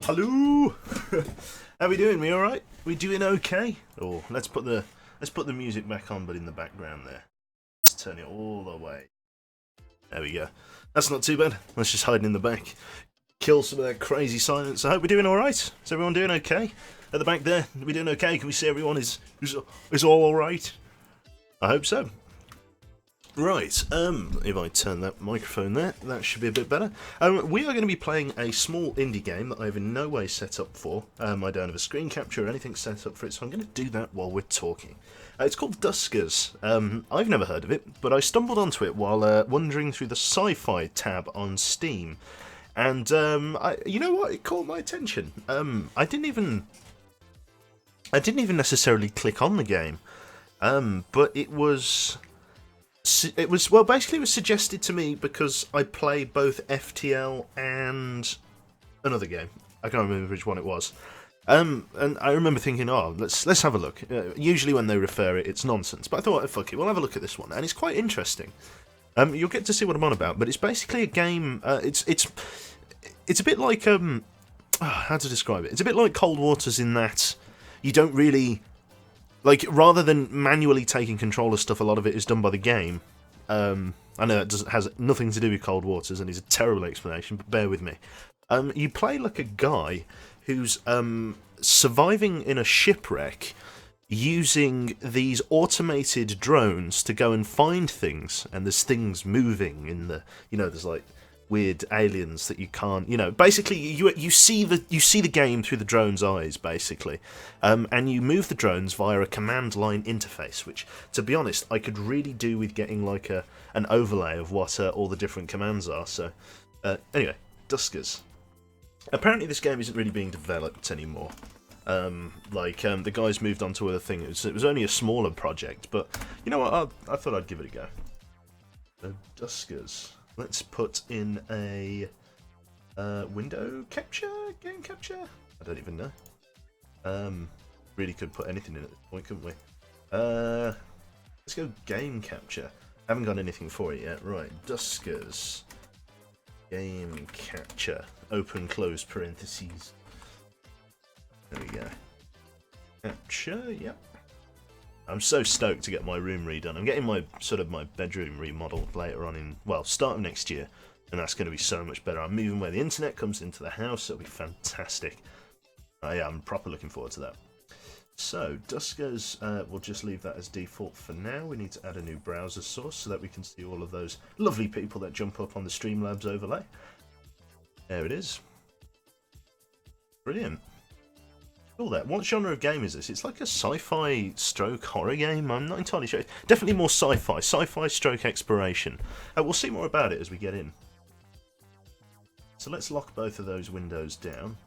Hello. How we doing? We all right? We doing okay? Oh, let's put the music back on, but in the background there. Let's turn it all the way. There we go. That's not too bad. Let's just hide in the back. Kill some of that crazy silence. I hope we're doing all right. Is everyone doing okay? At the back there, are we doing okay? Can we see everyone is all right? I hope so. Right, if I turn that microphone there, that should be a bit better. We are going to be playing a small indie game that I have in no way set up for. I don't have a screen capture or anything set up for it, so I'm going to do that while we're talking. It's called Duskers. I've never heard of it, but I stumbled onto it while wandering through the sci-fi tab on Steam. And, you know what, it caught my attention. I didn't even necessarily click on the game, but it was suggested to me because I play both FTL and another game. I can't remember which one it was. And I remember thinking, oh, let's have a look. Usually when they refer it, it's nonsense. But I thought, fuck it, we'll have a look at this one, and it's quite interesting. You'll get to see what I'm on about, but it's basically a game. It's a bit like how to describe it? It's a bit like Cold Waters in that you don't really. Like, rather than manually taking control of stuff, a lot of it is done by the game. I know that has nothing to do with Cold Waters, and is a terrible explanation, but bear with me. You play like a guy who's surviving in a shipwreck using these automated drones to go and find things, and there's things moving in the, there's like weird aliens that you can't, basically you see the game through the drone's eyes, basically, and you move the drones via a command line interface, which, to be honest, I could really do with getting like an overlay of what all the different commands are. So anyway, Duskers. Apparently this game isn't really being developed anymore. The guys moved on to other things. It was only a smaller project, but you know what, I thought I'd give it a go. Duskers. Let's put in a window capture, game capture. I don't even know. Really could put anything in at this point, couldn't we? Let's go game capture. Haven't got anything for it yet. Right, Duskers. Game capture. Open, close parentheses. There we go. Capture, yep. I'm so stoked to get my room redone. I'm getting my bedroom remodeled later on start of next year, and that's going to be so much better. I'm moving where the internet comes into the house. It'll be fantastic. I'm proper looking forward to that. So, Duskers, we'll just leave that as default for now. We need to add a new browser source so that we can see all of those lovely people that jump up on the Streamlabs overlay. There it is. Brilliant. Cool there. What genre of game is this? It's like a sci-fi stroke horror game. I'm not entirely sure. Definitely more sci-fi. Sci-fi stroke exploration. We'll see more about it as we get in. So let's lock both of those windows down.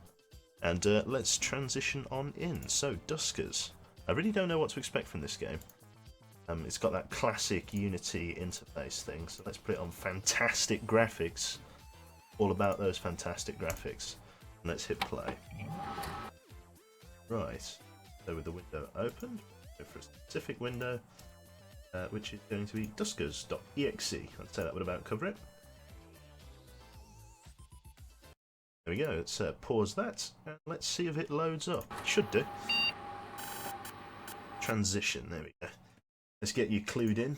And let's transition on in. So, Duskers. I really don't know what to expect from this game. It's got that classic Unity interface thing. So let's put it on fantastic graphics. All about those fantastic graphics. And let's hit play. Right, so with the window open, go for a specific window, which is going to be duskers.exe. I'd say that would about cover it. There we go, let's pause that, and let's see if it loads up. It should do. Transition, there we go. Let's get you clued in.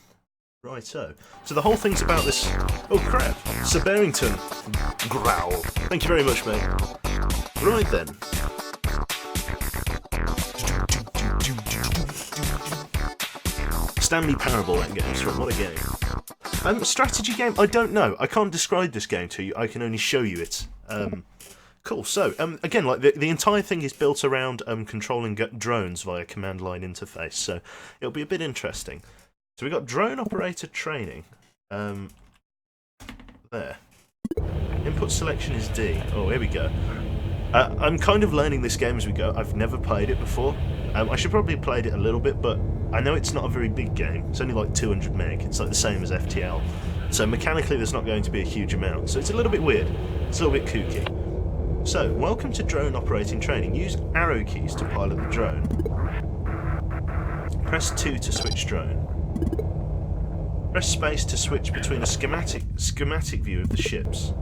Righto. So the whole thing's about this... Oh crap! Sir Barrington. Growl. Thank you very much, mate. Right then. Stanley Parable that game's from. What a game. Strategy game? I don't know. I can't describe this game to you. I can only show you it. Cool. So, again, like the entire thing is built around controlling drones via command line interface. So it'll be a bit interesting. So we've got drone operator training. There. Input selection is D. Oh, here we go. I'm kind of learning this game as we go. I've never played it before. I should probably have played it a little bit, but I know it's not a very big game. It's only like 200 meg. It's like the same as FTL. So mechanically there's not going to be a huge amount. So it's a little bit weird. It's a little bit kooky. So, welcome to drone operating training. Use arrow keys to pilot the drone. Press 2 to switch drone. Press space to switch between a schematic view of the ships.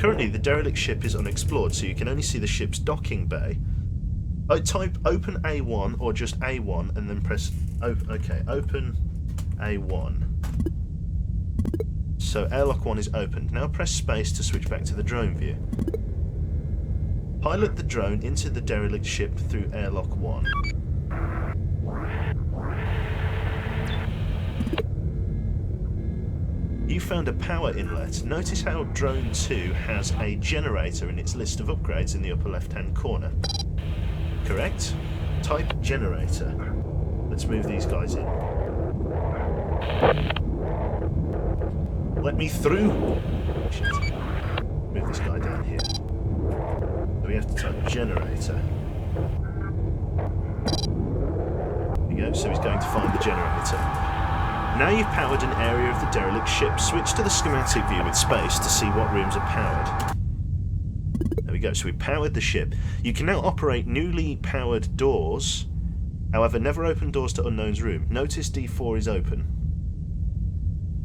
Currently, the derelict ship is unexplored, so you can only see the ship's docking bay. I type open A1 or just A1 and then press... okay, open A1. So airlock 1 is opened. Now press space to switch back to the drone view. Pilot the drone into the derelict ship through airlock 1. You found a power inlet. Notice how drone 2 has a generator in its list of upgrades in the upper left hand corner. Correct? Type generator. Let's move these guys in. Let me through! Shit. Move this guy down here. So we have to type generator. There we go, so he's going to find the generator. Now you've powered an area of the derelict ship. Switch to the schematic view with space to see what rooms are powered. There we go, so we powered the ship. You can now operate newly powered doors. However, never open doors to unknown's room. Notice D4 is open.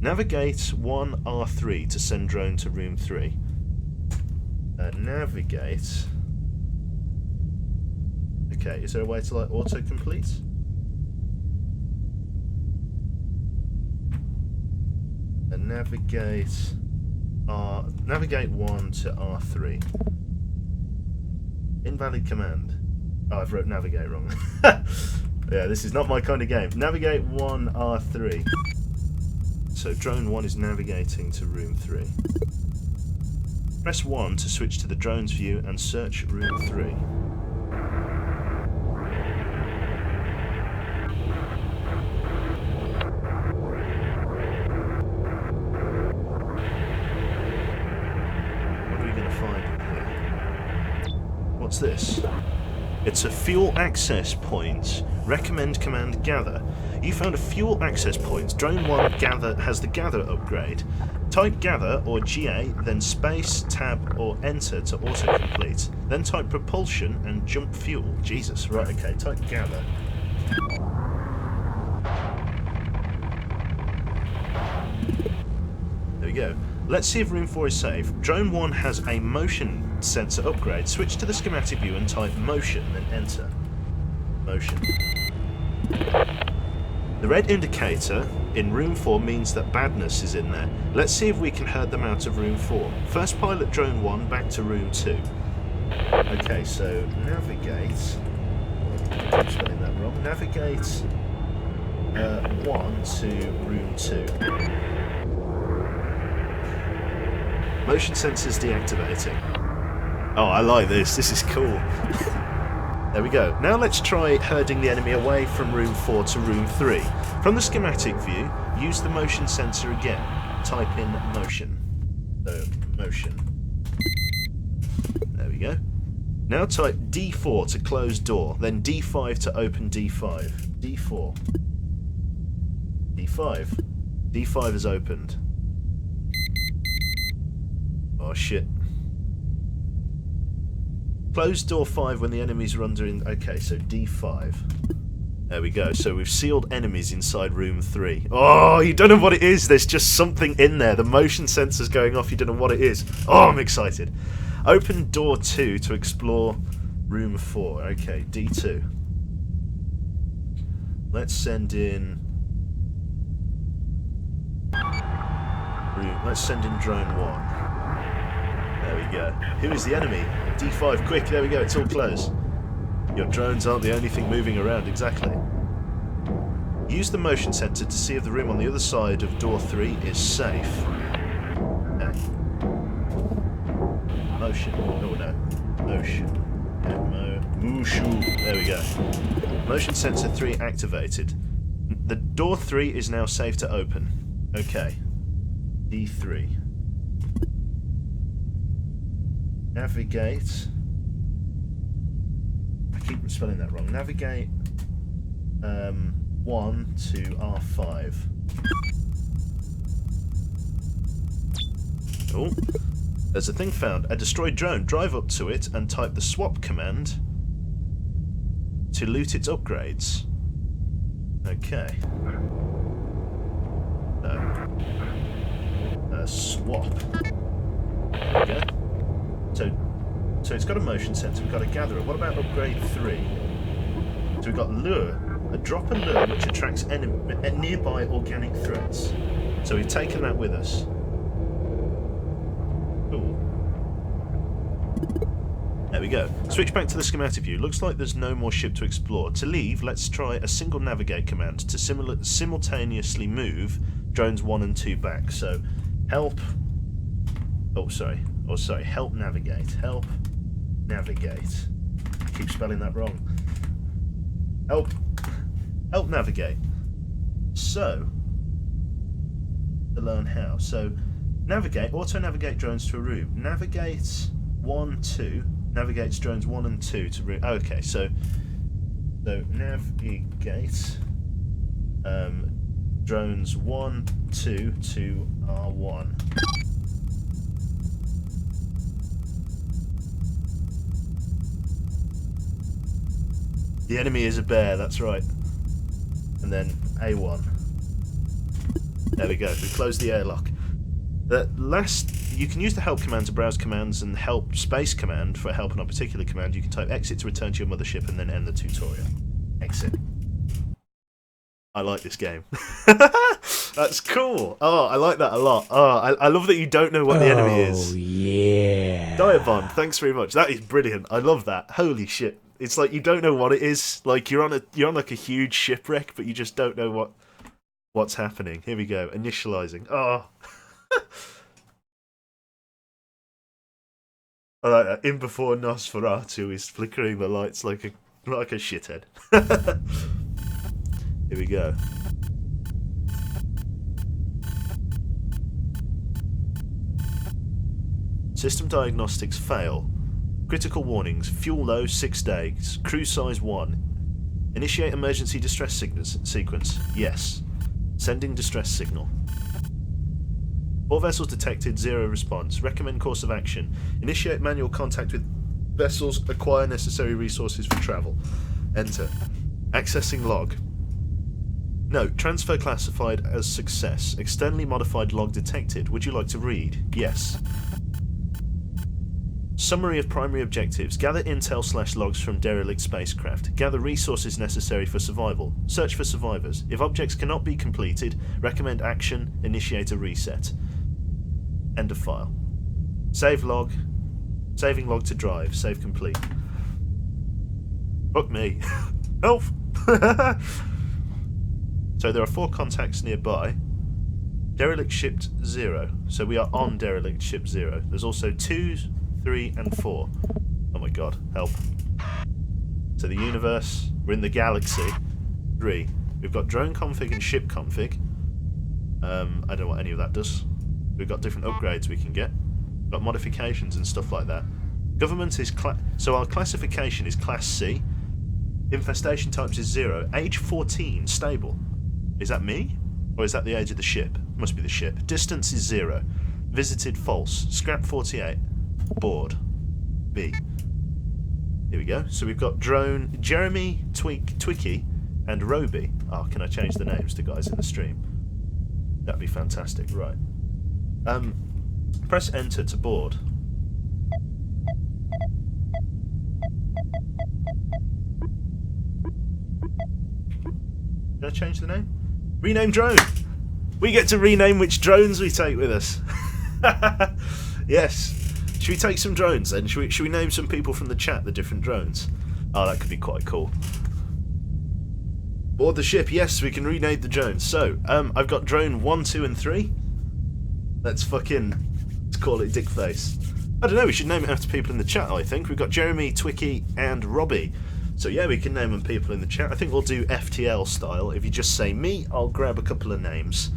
Navigate 1R3 to send drone to room 3. Navigate. Okay, is there a way to like auto-complete? And navigate 1 to R3. Invalid command. Oh, I've wrote navigate wrong. Yeah, this is not my kind of game. Navigate 1 R3. So drone 1 is navigating to room 3. Press 1 to switch to the drone's view and search room 3. What are we going to find in here? What's this? It's a fuel access point. Recommend command gather. You found a fuel access point. Drone 1 has the gather upgrade. Type gather or GA, then space, tab or enter to autocomplete. Then type propulsion and jump fuel. Jesus, right, okay, type gather. There we go. Let's see if room 4 is safe. Drone 1 has a motion sensor upgrade. Switch to the schematic view and type motion, then enter. Motion. The red indicator in room 4 means that badness is in there. Let's see if we can herd them out of room 4. First pilot drone 1 back to room 2. Okay, so navigate. I'm spelling that wrong. Navigate 1 to room 2. Motion sensors deactivating. Oh, I like this. This is cool. There we go. Now let's try herding the enemy away from room 4 to room 3. From the schematic view, use the motion sensor again. Type in motion. So, motion. There we go. Now type D4 to close door, then D5 to open D5. D4. D5. D5 is opened. Oh shit. Close door 5 when the enemies are under in... Okay, so D5. There we go. So we've sealed enemies inside room 3. Oh, you don't know what it is. There's just something in there. The motion sensor's going off. You don't know what it is. Oh, I'm excited. Open door 2 to explore room 4. Okay, D2. Let's send in... Let's send in drone 1. There we go. Who is the enemy? D5, quick, there we go, it's all closed. Your drones aren't the only thing moving around, exactly. Use the motion sensor to see if the room on the other side of door 3 is safe. Okay. Motion. Oh no. Motion. Mooshu. There we go. Motion sensor 3 activated. The door 3 is now safe to open. Okay. D3. Navigate. I keep spelling that wrong. Navigate 1 to R5. Oh, there's a thing found. A destroyed drone. Drive up to it and type the swap command to loot its upgrades. Okay. Swap. There we go. So it's got a motion sensor, we've got a gatherer. What about upgrade 3? So we've got lure. A drop and lure which attracts nearby organic threats. So we've taken that with us. Cool. There we go. Switch back to the schematic view. Looks like there's no more ship to explore. To leave, let's try a single navigate command to simultaneously move drones 1 and 2 back. So, help... Oh, sorry. Oh, sorry. Help navigate. Help navigate. I keep spelling that wrong. Help navigate. So, to learn how. So, navigate, auto-navigate drones to a route. Navigate 1, 2, navigates drones 1 and 2 to route. Okay, so navigate drones 1, 2 to R1. The enemy is a bear, that's right. And then A1. There we go, we closed the airlock. You can use the help command to browse commands and help space command for help on a particular command. You can type exit to return to your mothership and then end the tutorial. Exit. I like this game. That's cool. Oh, I like that a lot. Oh, I love that you don't know what the enemy is. Oh, yeah. Diabond, thanks very much. That is brilliant. I love that. Holy shit. It's like you don't know what it is. Like you're on like a huge shipwreck, but you just don't know what's happening. Here we go. Initializing. Oh. I like that. In before Nosferatu is flickering the lights like a shithead. Here we go. System diagnostics fail. Critical warnings. Fuel low 6 days. Crew size 1. Initiate emergency distress sequence. Yes. Sending distress signal. 4 vessels detected, 0 response. Recommend course of action. Initiate manual contact with vessels. Acquire necessary resources for travel. Enter. Accessing log. Note, transfer classified as success. Externally modified log detected. Would you like to read? Yes. Summary of primary objectives. Gather intel/logs from derelict spacecraft. Gather resources necessary for survival. Search for survivors. If objects cannot be completed, recommend action. Initiate a reset. End of file. Save log. Saving log to drive. Save complete. Fuck me. Help! So there are 4 contacts nearby. Derelict ship 0. So we are on derelict ship 0. There's also 2, 3 and 4. Oh my god, help. So the universe, we're in the galaxy. 3. We've got drone config and ship config. I don't know what any of that does. We've got different upgrades we can get. We've got modifications and stuff like that. Government is so our classification is Class C. Infestation types is 0. Age 14, stable. Is that me? Or is that the age of the ship? Must be the ship. Distance is 0. Visited false. Scrap 48. Board. B. Here we go. So we've got drone Jeremy, Twicky, and Roby. Oh, can I change the names to guys in the stream? That'd be fantastic. Right. Press enter to board. Can I change the name? Rename drone! We get to rename which drones we take with us. Yes. Should we take some drones then? Should we name some people from the chat the different drones? Oh, that could be quite cool. Board the ship. Yes, we can rename the drones. So, I've got drone 1, 2 and 3. Let's call it Dickface. I don't know, we should name it after people in the chat, I think. We've got Jeremy, Twicky and Robbie. So yeah, we can name them people in the chat. I think we'll do FTL style. If you just say me, I'll grab a couple of names.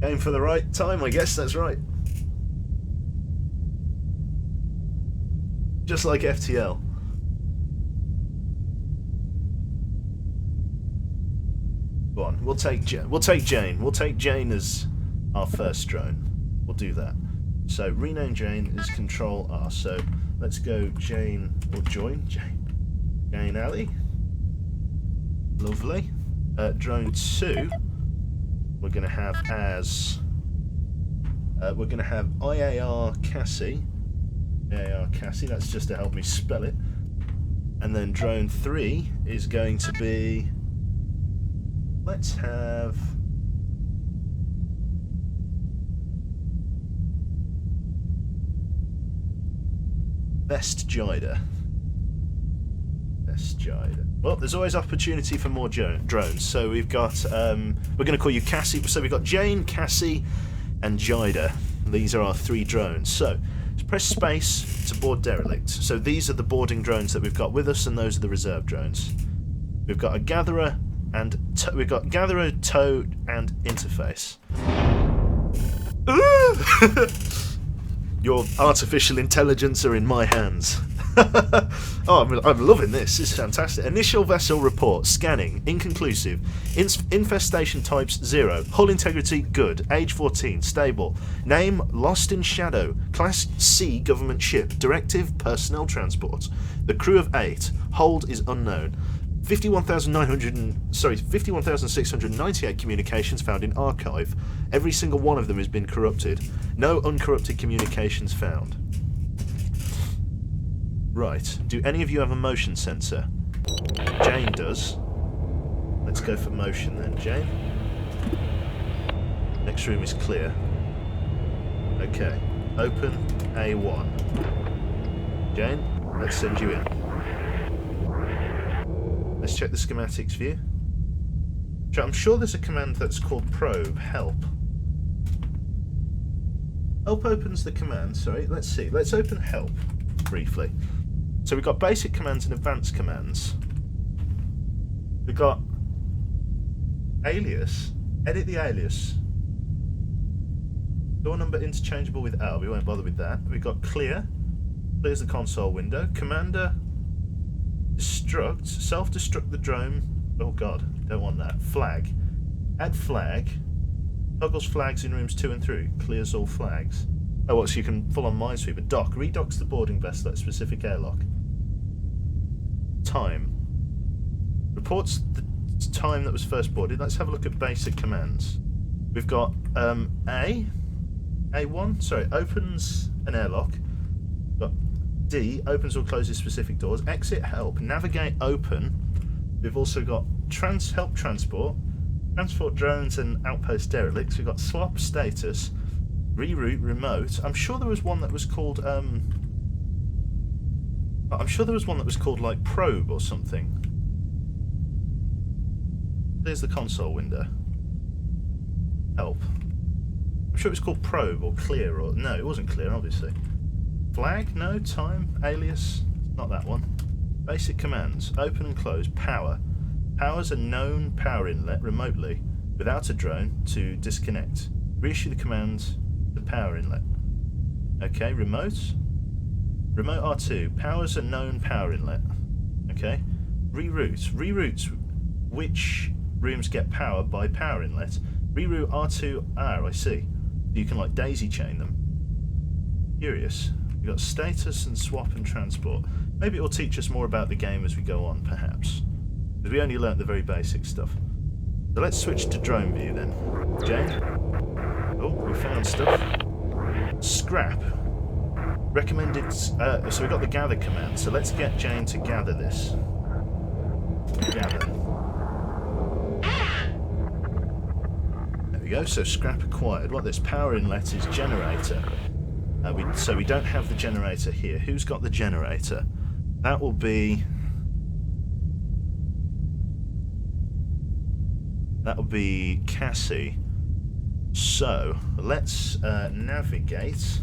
Aim for the right time, I guess that's right. Just like FTL. Go on, we'll take Jane. We'll take Jane as our first drone. We'll do that. So rename Jane is Control R. So let's go Jane or Jane Alley. Lovely. Drone 2 we're gonna have as IAR Cassie AR Cassie, that's just to help me spell it. And then drone 3 is going to be... Let's have... Best Jider. Best Jider. Well, there's always opportunity for more drones. So we've got... we're going to call you Cassie. So we've got Jane, Cassie, and Jider. These are our 3 drones. So... press space to board derelict. So these are the boarding drones that we've got with us, and those are the reserve drones. We've got a gatherer and we've got gatherer, tow, and interface. Your artificial intelligence are in my hands. Oh, I'm loving this. This is fantastic. Initial vessel report. Scanning. Inconclusive. Infestation types 0. Hull integrity good. Age 14. Stable. Name Lost in Shadow. Class C government ship. Directive personnel transport. The crew of 8. Hold is unknown. 51,698 communications found in archive. Every single one of them has been corrupted. No uncorrupted communications found. Right. Do any of you have a motion sensor? Jane does. Let's go for motion then, Jane. Next room is clear. Okay. Open A1. Jane, let's send you in. Let's check the schematics view. I'm sure there's a command that's called probe. Help. Help opens the command. Sorry, let's see. Let's open help briefly. So we've got basic commands and advanced commands. We've got alias. Edit the alias. Door number interchangeable with L. We won't bother with that. We've got clear. Clears the console window. Commander. Destruct. Self-destruct the drone. Oh god, don't want that. Flag. Add flag. Toggles flags in rooms 2 and 3. Clears all flags. Oh, what, so you can full on minesweeper. Dock. Redocks the boarding vessel at a specific airlock. Time. Reports the time that was first boarded. Let's have a look at basic commands. We've got A1, sorry, opens an airlock. We've got D, opens or closes specific doors. Exit, help. Navigate, open. We've also got help transport. Transport drones and outpost derelicts. We've got swap status. Reroute, remote. I'm sure there was one that was called like probe or something. There's the console window. Help. I'm sure it was called probe or clear or no, it wasn't clear obviously. Flag, no, time, alias, not that one. Basic commands, open and close, power. Power's a known power inlet remotely without a drone to disconnect. Reissue the command to power inlet. Okay, remote. Remote R2, power's a known power inlet. Okay. Reroute. Reroute which rooms get power by power inlet. Reroute R2R, I see. You can like daisy chain them. Curious. We've got status and swap and transport. Maybe it will teach us more about the game as we go on, perhaps. Because we only learnt the very basic stuff. So let's switch to drone view then. Jane? Oh, we found stuff. Scrap. Recommended... so we've got the gather command, so let's get Jane to gather this. Gather. There we go, so scrap acquired. What this power inlet is generator. So we don't have the generator here. Who's got the generator? That will be... That'll be Cassie. So let's navigate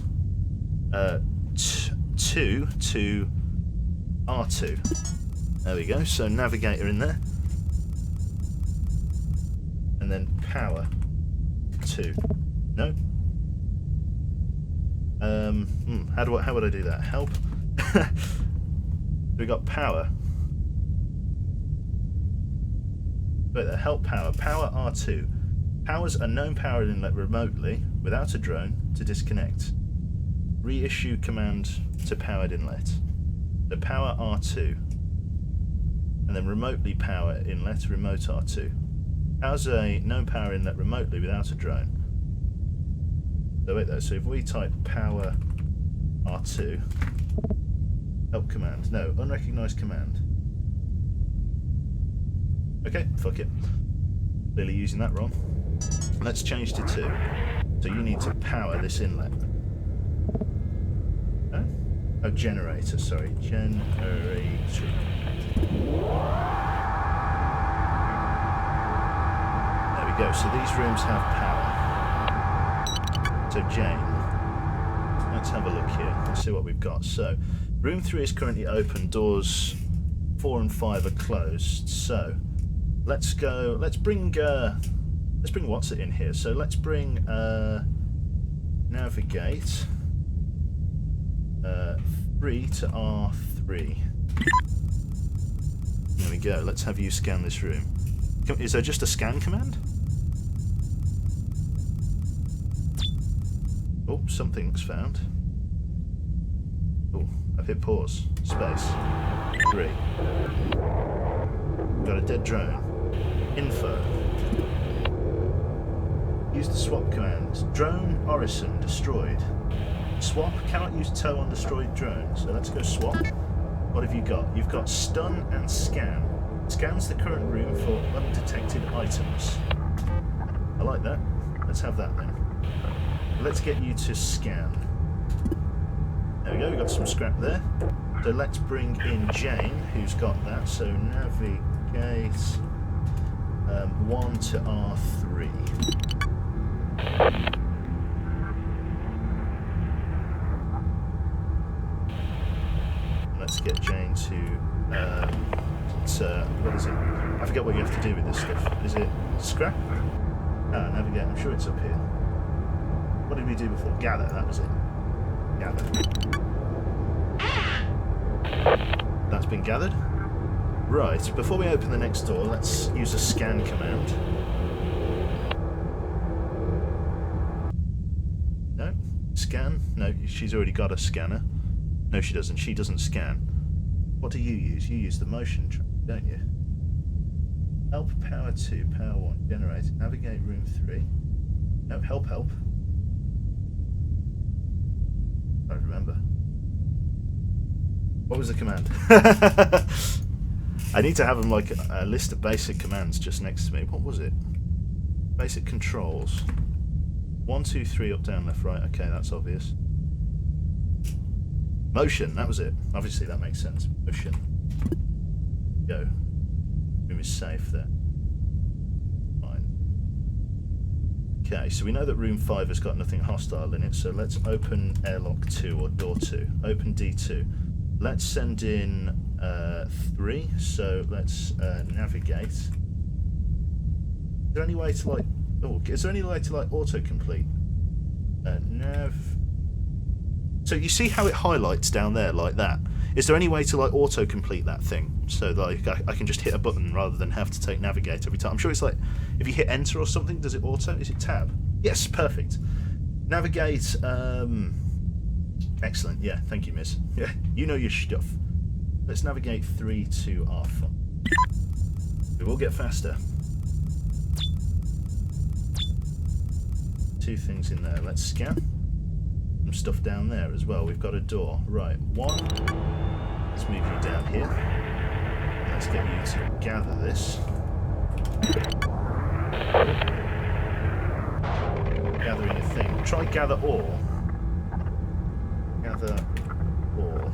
to R2. There we go. So navigator in there, and then power 2. No. How would I do that? Help. We got power. Wait there, help power. Power R2. Powers a known power inlet remotely, without a drone, to disconnect. Reissue command to powered inlet. So power R2. And then remotely power inlet, remote R2. Powers a known power inlet remotely, without a drone. So wait there, so if we type power R2. Help command. No, unrecognized command. Okay, fuck it. Clearly using that wrong. Let's change to 2. So you need to power this inlet. No? Oh, generator, sorry. Generator. There we go. So these rooms have power. So Jane, let's have a look here. Let's see what we've got. So room 3 is currently open. Doors 4 and 5 are closed. So let's go. Let's bring what's it in here. So let's bring navigate 3 to R3. There we go. Let's have you scan this room. Is there just a scan command? Oh, something's found. Oh, I've hit pause. Space. 3. Got a dead drone. Info. Use the swap command. Drone Orison destroyed. Swap cannot use tow on destroyed drone. So let's go swap. What have you got? You've got stun and scan. Scans the current room for undetected items. I like that. Let's have that then. Let's get you to scan. There we go, we got some scrap there. So let's bring in Jane, who's got that. So navigate 1 to R3. Let's get Jane to what is it? I forget what you have to do with this stuff. Is it scrap? Ah, navigate. I'm sure it's up here. What did we do before? Gather. That was it. Gather. That's been gathered. Right. Before we open the next door, let's use a scan command. No. Scan. No. She's already got a scanner. No, she doesn't. She doesn't scan. What do you use? You use the motion track, don't you? Help power 2, power 1, generate, navigate room 3. No, help. I don't remember. What was the command? I need to have them like a list of basic commands just next to me. What was it? Basic controls. 1, 2, 3, up, down, left, right. Okay, that's obvious. Motion, that was it. Obviously, that makes sense. Motion. Go. Room is safe there. Fine. Okay, so we know that room 5 has got nothing hostile in it, so let's open airlock 2 or door 2. Open D2. Let's send in 3, so let's navigate. Is there any way to like... Oh, is there any way to like autocomplete? Nav... So you see how it highlights down there like that? Is there any way to like auto-complete that thing so like I can just hit a button rather than have to take navigate every time? I'm sure it's like if you hit enter or something, does it auto? Is it tab? Yes, perfect. Navigate. Excellent. Yeah, thank you, miss. Yeah, you know your stuff. Let's navigate 3 to R5. We will get faster. 2 things in there. Let's scan. Some stuff down there as well. We've got a door. Right, 1. Let's move you down here. Let's get you to gather this. Gathering a thing. Try gather all. Gather all.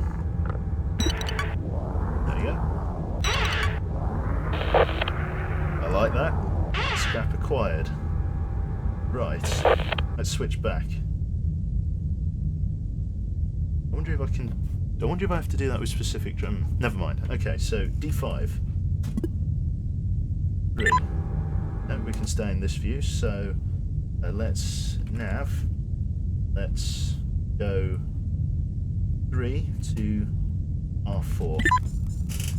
There you go. I like that. Scrap acquired. Right. Let's switch back. I wonder if I can... I wonder if I have to do that with specific drum. Never mind. Okay, so D5. 3. And we can stay in this view, so let's nav. Let's go 3 to R4.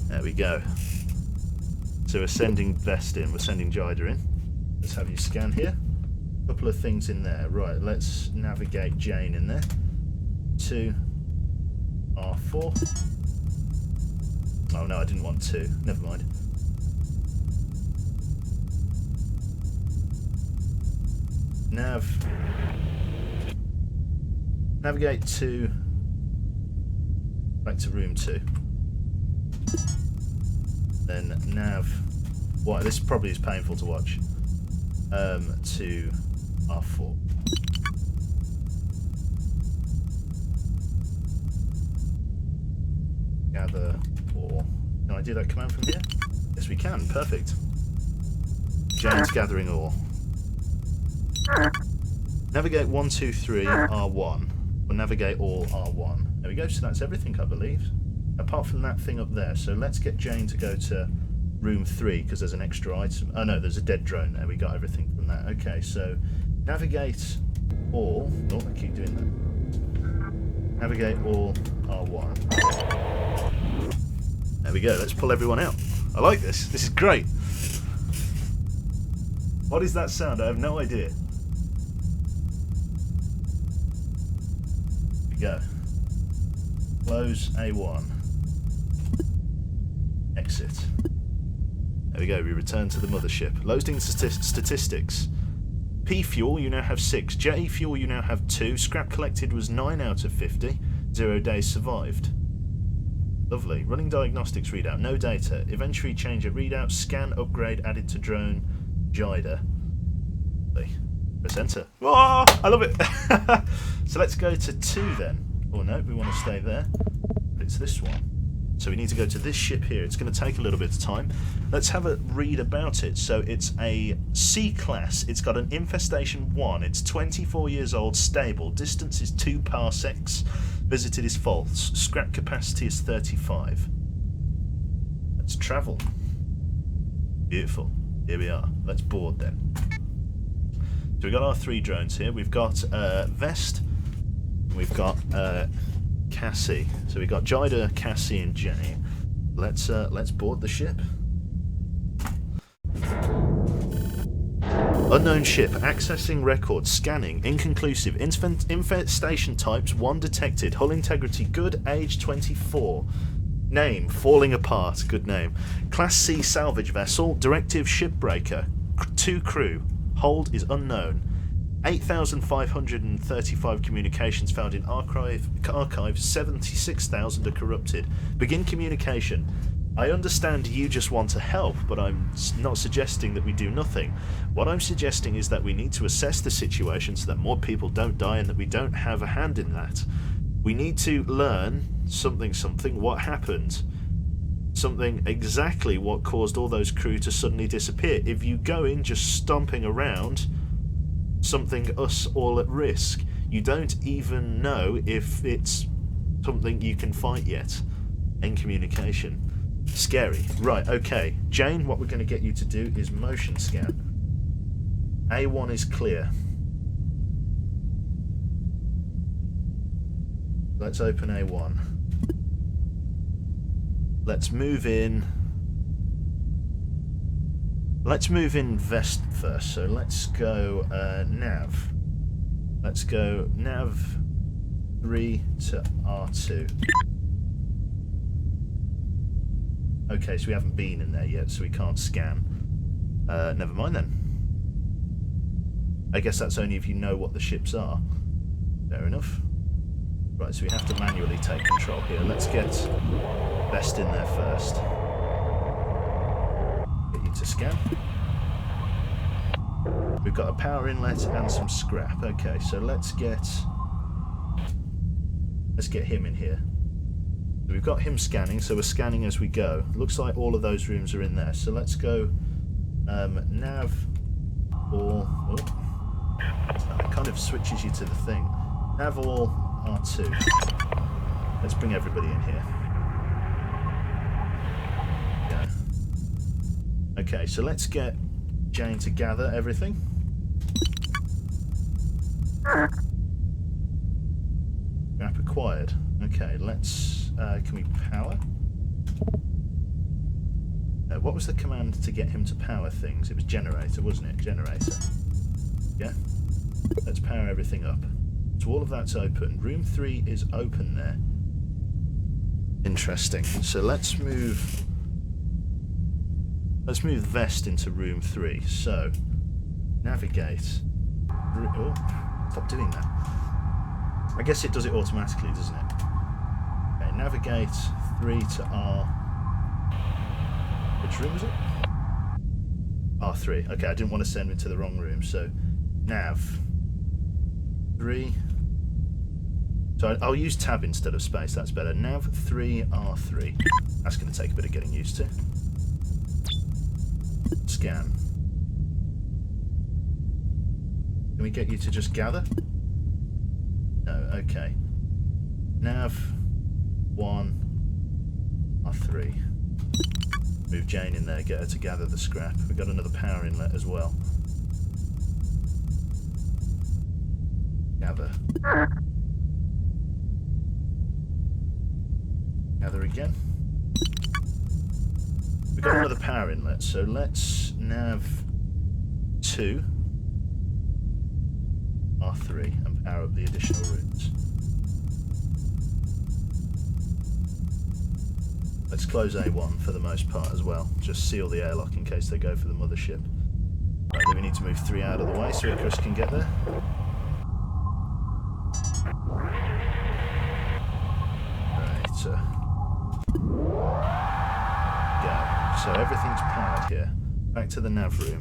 There we go. So we're sending Vest in, we're sending Jida in. Let's have you scan here. A couple of things in there. Right, let's navigate Jane in there. 2 R4. Oh no, I didn't want 2. Never mind. Navigate to back to room 2. Then nav. What? This probably is painful to watch. To R4. Gather ore. Can I do that command from here? Yes, we can. Perfect. Jane's gathering ore. Navigate 1, 2, 3, R1. Or navigate all R1. There we go. So that's everything, I believe. Apart from that thing up there. So let's get Jane to go to room 3 because there's an extra item. Oh no, there's a dead drone there. We got everything from that. Okay, so navigate all. Oh, I keep doing that. Navigate all R1. There we go. Let's pull everyone out. I like this. This is great. What is that sound? I have no idea. Here we go. Close A1. Exit. There we go. We return to the mothership. Loading statistics. P fuel, you now have 6. J fuel, you now have 2. Scrap collected was 9 out of 50. 0 days survived. Lovely. Running diagnostics readout. No data. Eventually change at readout. Scan upgrade added to drone. Jida. Lovely. Press enter. Oh, I love it. So let's go to 2 then. Oh no, we want to stay there. But it's this one. So we need to go to this ship here. It's going to take a little bit of time. Let's have a read about it. So it's a C class. It's got an infestation 1. It's 24 years old, stable. Distance is 2 parsecs. Visited is false. Scrap capacity is 35. Let's travel. Beautiful. Here we are. Let's board then. So we've got our 3 drones here. We've got Vest. We've got Cassie. So we've got Jida, Cassie, and Jane. Let's board the ship. Unknown ship. Accessing records. Scanning. Inconclusive. Infestation types 1 detected. Hull integrity good. Age 24. Name Falling Apart. Good name. Class C salvage vessel. Directive shipbreaker. 2 crew. Hold is unknown. 8,535 communications found in archive. 76,000 are corrupted. Begin communication. I understand you just want to help, but I'm not suggesting that we do nothing. What I'm suggesting is that we need to assess the situation so that more people don't die and that we don't have a hand in that. We need to learn something, what happened. Something exactly what caused all those crew to suddenly disappear. If you go in just stomping around, something us all at risk. You don't even know if it's something you can fight yet. End communication. Scary. Right, okay. Jane, what we're going to get you to do is motion scan. A1 is clear. Let's open A1. Let's move in. Let's move in Vest first. So let's go nav. Let's go nav 3 to R2. Okay, so we haven't been in there yet, so we can't scan. Never mind then. I guess that's only if you know what the ships are. Fair enough. Right, so we have to manually take control here. Let's get Vest in there first. Get you to scan. We've got a power inlet and some scrap. Okay, so let's get him in here. We've got him scanning, so we're scanning as we go. Looks like all of those rooms are in there. So let's go nav all. Oh, that kind of switches you to the thing. Nav all R2. Let's bring everybody in here. Yeah. Okay, so let's get Jane to gather everything. Map acquired. Okay, let's. Can we power? What was the command to get him to power things? It was generator, wasn't it? Generator. Yeah. Let's power everything up. So all of that's open. Room 3 is open there. Interesting. So let's move Vest into room 3. So navigate. Oh, stop doing that. I guess it does it automatically, doesn't it? Okay, Okay, navigate 3 to R. Which room was it? R3. Okay, I didn't want to send him to the wrong room, so nav 3. So I'll use tab instead of space, that's better. Nav 3 R3. That's going to take a bit of getting used to. Scan. Can we get you to just gather? No, okay. Nav 1 R3. Move Jane in there, get her to gather the scrap. We've got another power inlet as well. Gather. Gather again. We've got another power inlet, so let's nav 2 R3 and power up the additional rooms. Let's close A1 for the most part as well. Just seal the airlock in case they go for the mothership. Right, then we need to move 3 out of the way so Icarus can get there. Right. Go. So everything's powered here. Back to the nav room.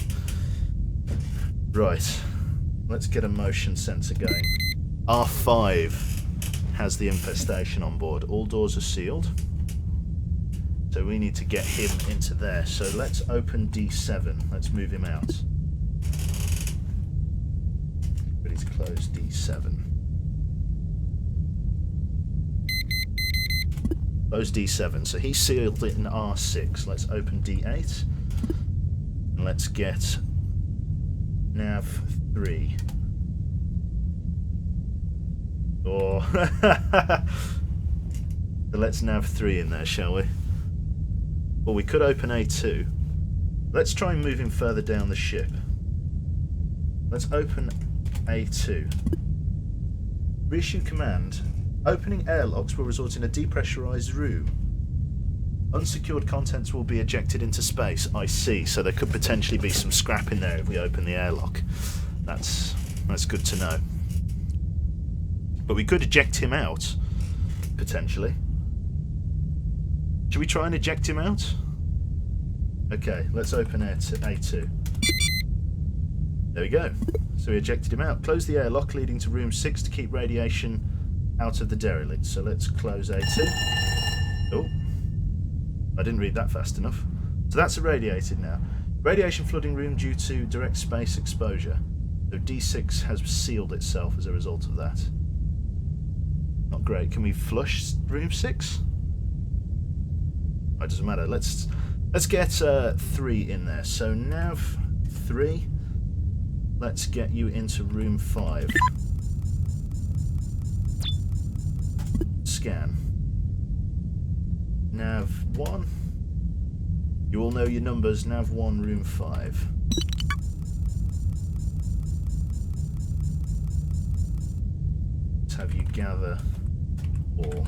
Right. Let's get a motion sensor going. R5 has the infestation on board. All doors are sealed. So we need to get him into there. So let's open D7. Let's move him out. Ready to close D7. Close D7. So he's sealed in R6. Let's open D8. And let's get nav 3. Oh. So let's nav 3 in there, shall we? Well, we could open A2. Let's try and move him further down the ship. Let's open A2. Reissue command. Opening airlocks will result in a depressurized room. Unsecured contents will be ejected into space. I see. So there could potentially be some scrap in there if we open the airlock. That's good to know. But we could eject him out, potentially. Should we try and eject him out? Okay, let's open A2. There we go. So we ejected him out. Close the airlock leading to room 6 to keep radiation out of the derelict. So let's close A2. Oh, I didn't read that fast enough. So that's irradiated now. Radiation flooding room due to direct space exposure. So D6 has sealed itself as a result of that. Not great. Can we flush room 6? It doesn't matter. Let's get 3 in there. So nav 3. Let's get you into room 5. Scan. Nav 1. You all know your numbers. Nav 1, room 5. Let's have you gather all.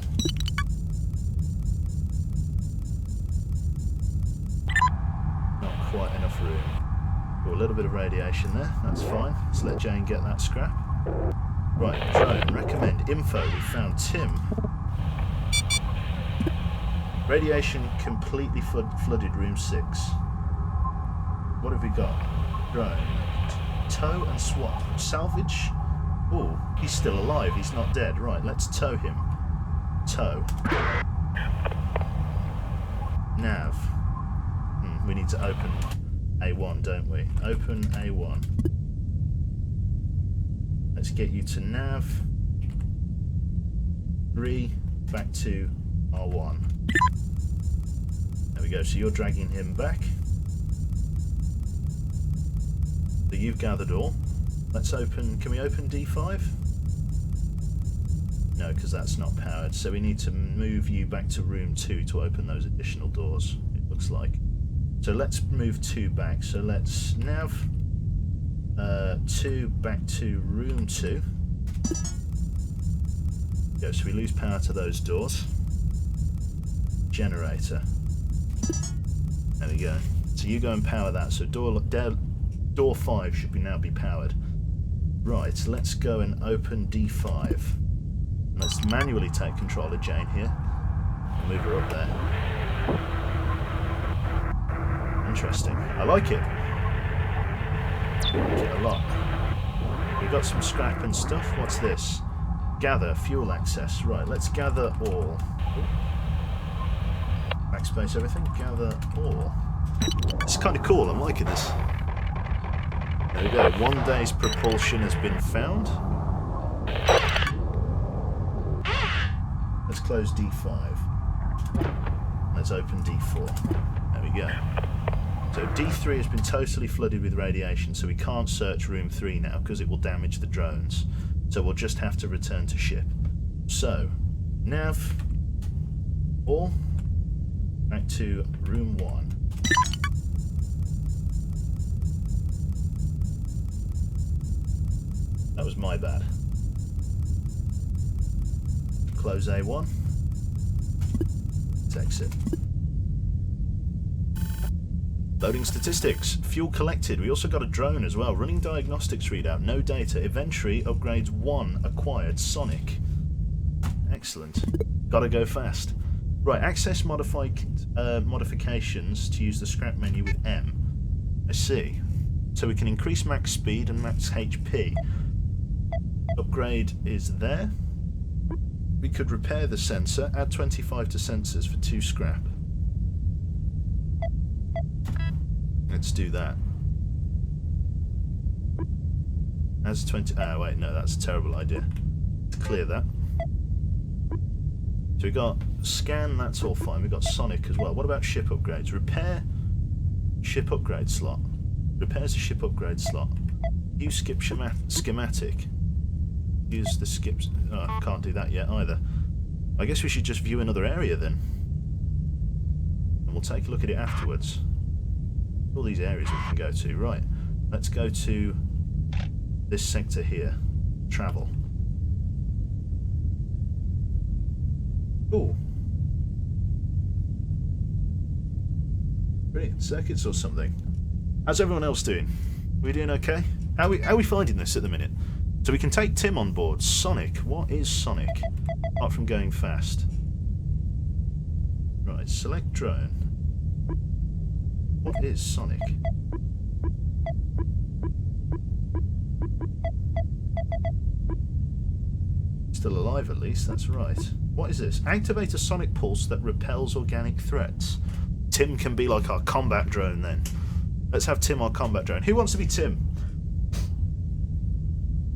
Quite enough room. Got a little bit of radiation there, that's fine. Let's let Jane get that scrap. Right, drone, recommend info. We found Tim. Radiation completely flooded room 6. What have we got? Drone. Tow and swap. Salvage. Oh, he's still alive, he's not dead. Right, let's tow him. Tow. Nav. We need to open A1, don't we? Open A1. Let's get you to nav 3 back to R1. There we go. So you're dragging him back. So you've gathered all. Let's open. Can we open D5? No, because that's not powered. So we need to move you back to room 2 to open those additional doors, it looks like. So let's move 2 back. So let's nav 2 back to room 2. Go. So we lose power to those doors. Generator. There we go. So you go and power that. So door 5 should now be powered. Right. So let's go and open D5. Let's manually take control of Jane here. Move her up there. Interesting. I like it. I like it a lot. We've got some scrap and stuff. What's this? Gather fuel access. Right, let's gather all. Backspace everything. Gather all. It's kind of cool. I'm liking this. There we go. 1 day's propulsion has been found. Let's close D5. Let's open D4. There we go. So D3 has been totally flooded with radiation, so we can't search room 3 now because it will damage the drones. So we'll just have to return to ship. So, nav, all, back to room 1. That was my bad. Close A1. Let's exit. Loading statistics. Fuel collected. We also got a drone as well. Running diagnostics readout. No data. Eventually upgrades 1 acquired. Sonic. Excellent. Gotta go fast. Right, access modifications to use the scrap menu with M. I see. So we can increase max speed and max HP. Upgrade is there. We could repair the sensor. Add 25 to sensors for 2 scrap. Let's do that. As 20. Oh wait, no, that's a terrible idea. Let's clear that. So we got scan. That's all fine. We got Sonic as well. What about ship upgrades? Repair ship upgrade slot. Repairs a ship upgrade slot. Use skip schematic. Use the skips. Oh, can't do that yet either. I guess we should just view another area then, and we'll take a look at it afterwards. All these areas we can go to. Right, let's go to this sector here. Travel. Ooh. Brilliant. Circuits or something. How's everyone else doing? Are we doing okay? How are we finding this at the minute? So we can take Tim on board. Sonic. What is Sonic? Apart from going fast. Right, select drone. What is Sonic? Still alive at least, that's right. What is this? Activate a sonic pulse that repels organic threats. Tim can be like our combat drone then. Let's have Tim our combat drone. Who wants to be Tim?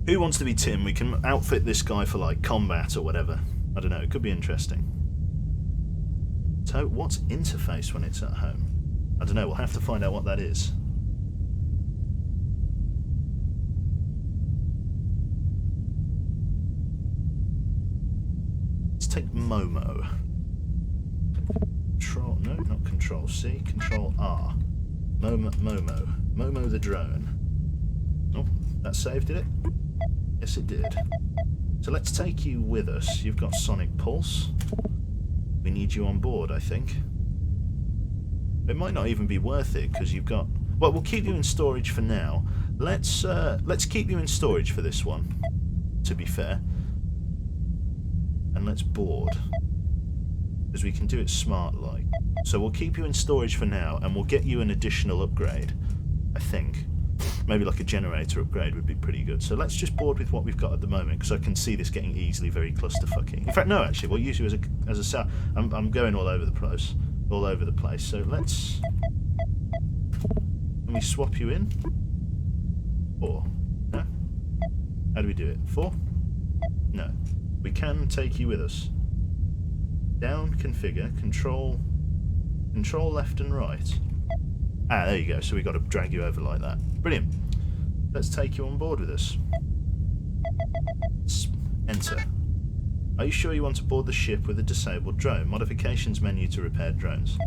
Who wants to be Tim? We can outfit this guy for like combat or whatever. I don't know, it could be interesting. So, what's interface when it's at home? I don't know, we'll have to find out what that is. Let's take Momo. Control, no, not Control C, Control R. Momo the drone. Oh, that saved, did it? Yes, it did. So let's take you with us. You've got Sonic Pulse. We need you on board, I think. It might not even be worth it because you've got. Well, we'll keep you in storage for now. Let's keep you in storage for this one. To be fair, and let's board because we can do it smart like. So we'll keep you in storage for now, and we'll get you an additional upgrade. I think maybe like a generator upgrade would be pretty good. So let's just board with what we've got at the moment because I can see this getting easily very clusterfucky. In fact, no, actually, we'll use you as a cell. I'm going all over the place. All over the place. So let's. Can we swap you in? 4. No? How do we do it? 4? No. We can take you with us. Down, configure, control left and right. Ah, there you go. So we got to drag you over like that. Brilliant. Let's take you on board with us. Enter. Are you sure you want to board the ship with a disabled drone? Modifications menu to repair drones.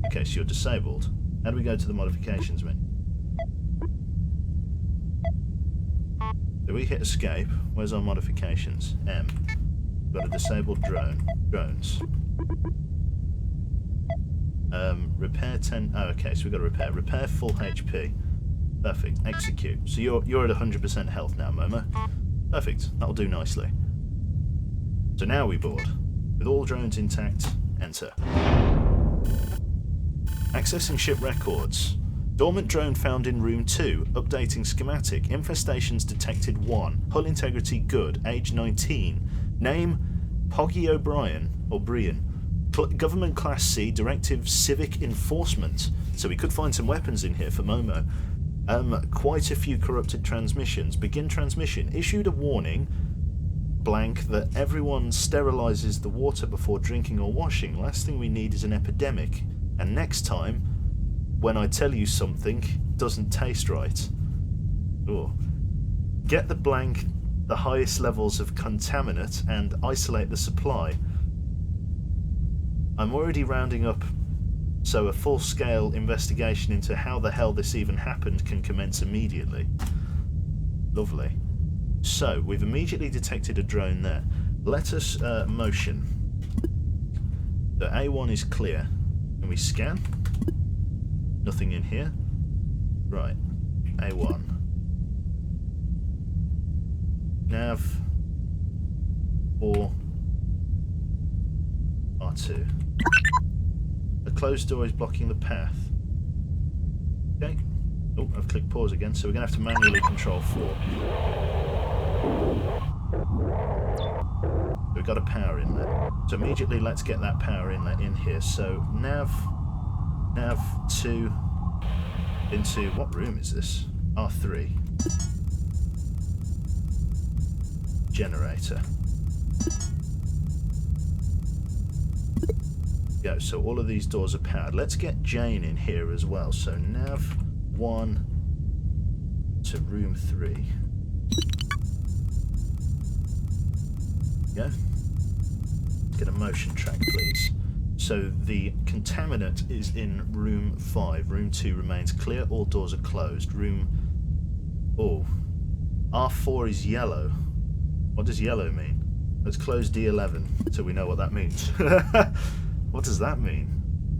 Okay, so you're disabled. How do we go to the modifications menu? Do we hit escape? Where's our modifications? M. We've got a disabled drone. Drones. Repair 10. Oh, okay, so we've got to repair. Repair full HP. Perfect. Execute. So you're at 100% health now, Momo. Perfect. That'll do nicely. So now we board. With all drones intact, Enter. Accessing ship records. Dormant drone found in room 2. Updating schematic. Infestations detected 1. Hull integrity good. Age 19. Name Poggy O'Brien or Brian. Government Class C. Directive Civic Enforcement. So we could find some weapons in here for Momo. Quite a few corrupted transmissions. Begin transmission. Issued a warning blank that everyone sterilises the water before drinking or washing. Last thing we need is an epidemic. And next time, when I tell you something doesn't taste right. Ooh. Get the blank the highest levels of contaminant and isolate the supply. I'm already rounding up, so a full-scale investigation into how the hell this even happened can commence immediately. Lovely. So, we've immediately detected a drone there. Let us motion. The A1 is clear. Can we scan? Nothing in here. Right. A1. Nav. 4. R2. A closed door is blocking the path. Okay. Oh, I've clicked pause again, so we're going to have to manually control 4. We've got a power inlet. So immediately let's get that power inlet in here. So nav 2 into, what room is this? R3. Generator. Go, so all of these doors are powered. Let's get Jane in here as well. So nav 1 to room 3. Go. Get a motion track, please. So the contaminant is in room 5. Room 2 remains clear. All doors are closed. Room... Oh. R4 is yellow. What does yellow mean? Let's close D11 so we know what that means. What does that mean?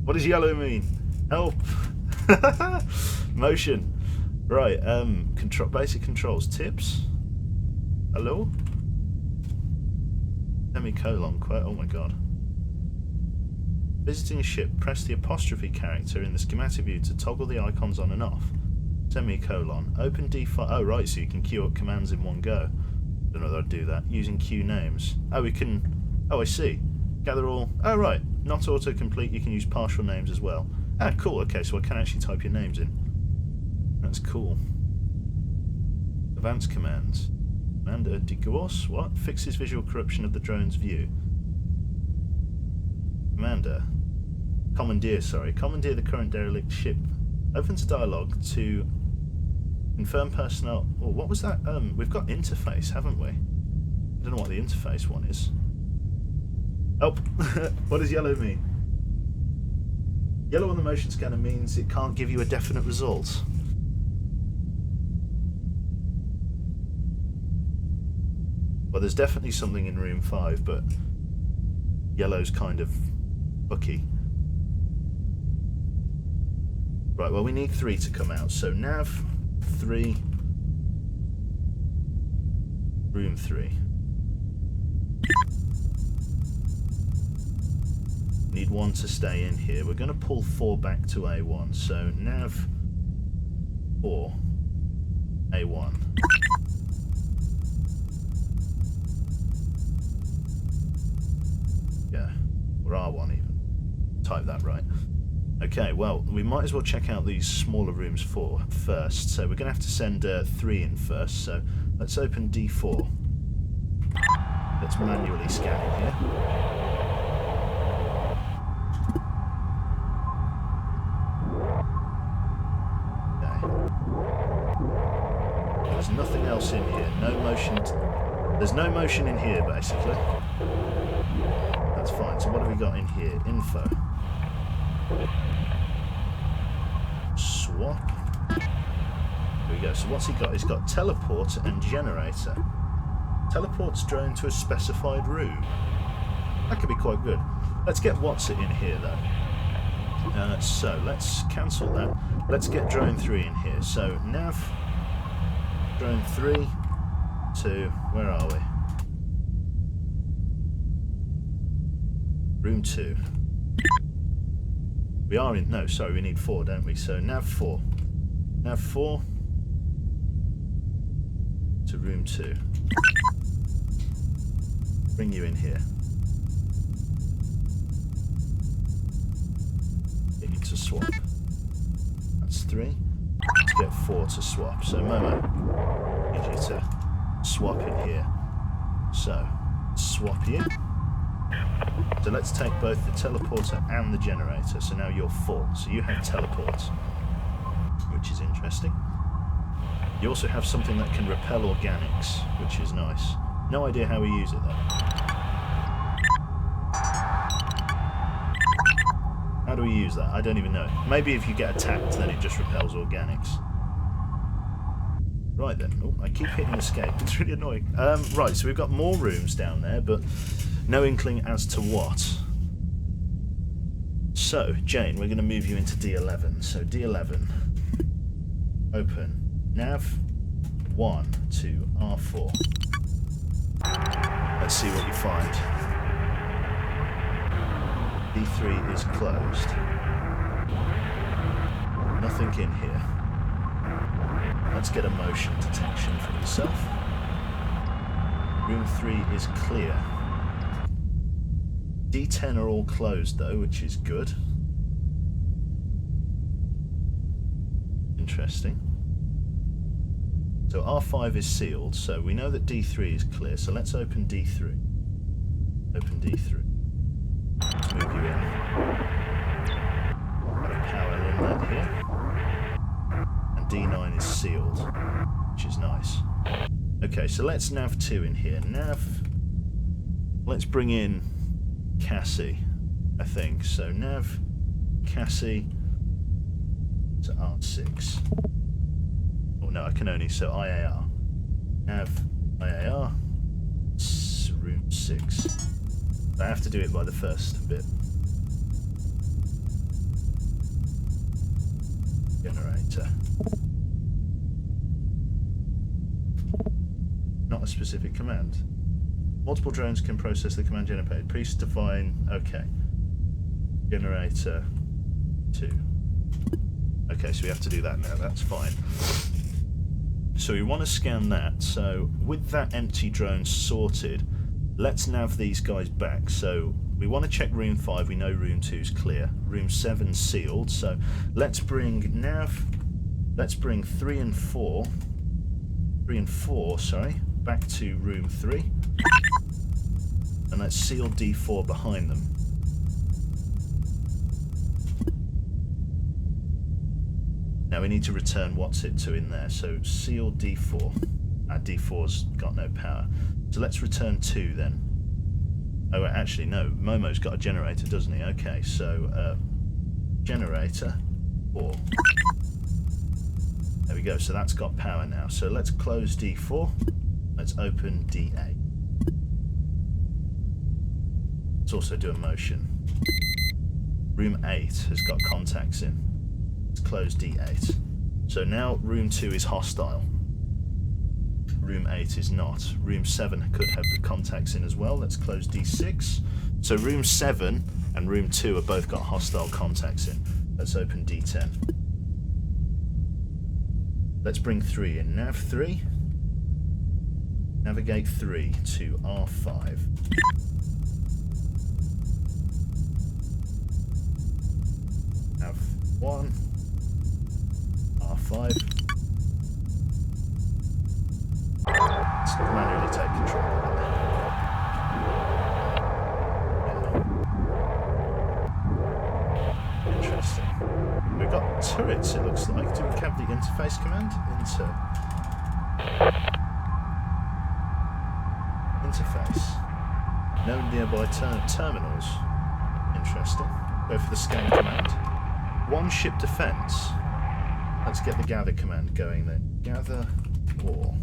What does yellow mean? Help! Motion. Right, basic controls. Tips? Hello? Semicolon quote. Oh my god. Visiting a ship, press the apostrophe character in the schematic view to toggle the icons on and off. Semicolon. Open D5. Oh right, so you can queue up commands in one go. Don't know whether I'd do that. Using queue names. Oh, we can... Oh, I see. Gather all... Oh right. Not autocomplete, you can use partial names as well. Ah, cool. Okay, so I can actually type your names in. That's cool. Advanced commands. Commander Digos, what? Fixes visual corruption of the drone's view. Commander. Commandeer, sorry. Commandeer the current derelict ship. Opens a dialogue to confirm personnel... Oh, what was that? We've got interface, haven't we? I don't know what the interface one is. Oh, what does yellow mean? Yellow on the motion scanner means it can't give you a definite result. Well, there's definitely something in room 5, but yellow's kind of booky. Right, well, we need 3 to come out. So nav 3, room 3. Need 1 to stay in here. We're going to pull 4 back to A1. So nav 4, A1. Yeah, or R1 even. Type that right. Okay, well, we might as well check out these smaller rooms first. So we're going to have to send 3 in first. So let's open D4. Let's manually scan in here. There's nothing else in here. No motion. There's no motion in here, basically. That's fine. So what have we got in here? Info. Swap. Here we go. So what's he got? He's got teleport and generator. Teleports drone to a specified room. That could be quite good. Let's get what's it in here, though. So let's cancel that. Let's get drone 3 in here. So nav drone 3 to, where are we? Room 2. We are in... No, sorry, we need 4, don't we? So nav 4. Nav 4 to room 2. Bring you in here. Get you to swap. That's 3. Let's get 4 to swap. So Momo, need you to swap in here. So, swap you. So let's take both the teleporter and the generator. So now you're full. So you have teleport, which is interesting. You also have something that can repel organics, which is nice. No idea how we use it though. How do we use that? I don't even know. Maybe if you get attacked, then it just repels organics. Right then. Oh, I keep hitting escape. It's really annoying. Right, so we've got more rooms down there, but no inkling as to what. So, Jane, we're going to move you into D11. So, D11. Open. Nav 1 to R4. Let's see what you find. D3 is closed. Nothing in here. Let's get a motion detection from yourself. Room 3 is clear. D10 are all closed though, which is good. Interesting. So R5 is sealed, so we know that D3 is clear, so let's open D3. Open D3. Let's move you in. Got a power inlet here. And D9 is sealed, which is nice. Okay, so let's nav 2 in here. Let's bring in Cassie, I think. So nav Cassie to R6. Oh no, I can only, so IAR. Nav IAR, room 6. I have to do it by the first bit. Generator. Not a specific command. Multiple drones can process the command generated. Please define. Okay. Generator 2. Okay, so we have to do that now. That's fine. So we want to scan that. So with that empty drone sorted, let's nav these guys back. So we want to check room 5. We know room 2 is clear. Room 7 sealed. So let's bring 3 and 4. 3 and 4, sorry, back to room 3. And let's seal D4 behind them. Now we need to return what's it to in there. So seal D4. D4's got no power. So let's return 2 then. Oh, actually no. Momo's got a generator, doesn't he? Okay, so generator 4. There we go. So that's got power now. So let's close D4. Let's open D8. Let's also do a motion. Room 8 has got contacts in. Let's close D8. So now room 2 is hostile. Room 8 is not. Room 7 could have the contacts in as well. Let's close D6. So room 7 and room 2 have both got hostile contacts in. Let's open D10. Let's bring 3 in. Nav 3. Navigate 3 to R5. Nav 1. R5. Let's manually take control of it. Yeah. Interesting. We've got turrets, it looks like. Do we have the interface command? Interface. No nearby terminals. Interesting. Go for the scan command. One ship defense. Let's get the gather command going then. Gather war.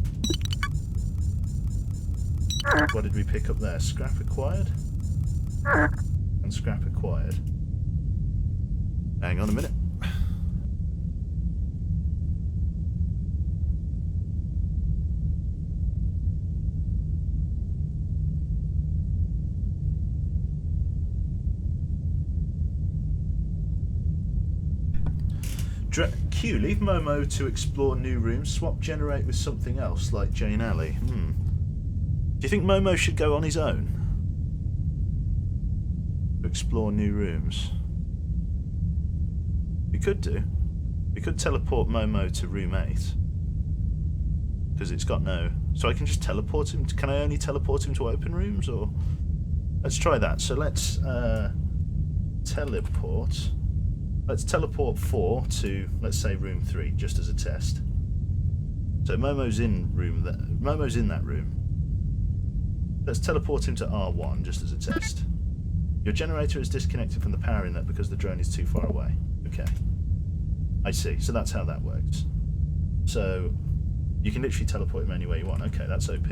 What did we pick up there? Scrap acquired? And scrap acquired. Hang on a minute. Q, leave Momo to explore new rooms. Swap generate with something else, like Jane Alley. Do you think Momo should go on his own? To explore new rooms. We could do. We could teleport Momo to room 8. Because it's got no... So I can just teleport him? Can I only teleport him to open rooms? Or let's try that. So let's teleport. Let's teleport 4 to, let's say, room 3, just as a test. So Momo's in that room. Let's teleport him to R1, just as a test. Your generator is disconnected from the power inlet because the drone is too far away. Okay. I see. So that's how that works. So you can literally teleport him anywhere you want. Okay, that's OP.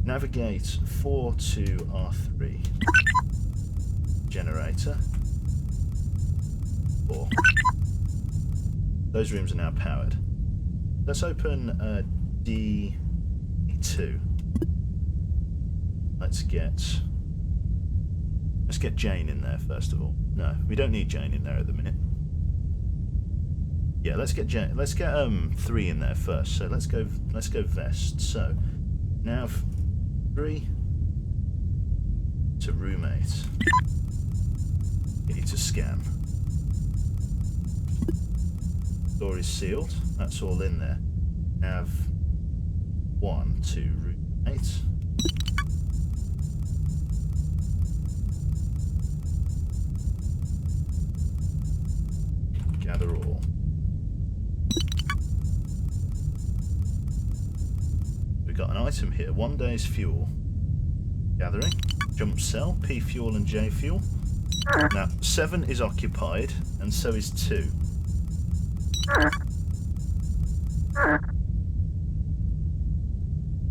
Navigate 4 to R3. Generator 4. Those rooms are now powered. Let's open D2. Let's get Jane in there first of all. No, we don't need Jane in there at the minute. Yeah, let's get 3 in there first. So let's go vest. So nav 3 to room 8. You need to scan. Door is sealed. That's all in there. Nav 1 to room 8. Gather all. We've got an item here. 1 day's fuel. Gathering. Jump cell. P fuel and J fuel. Now, 7 is occupied, and so is 2.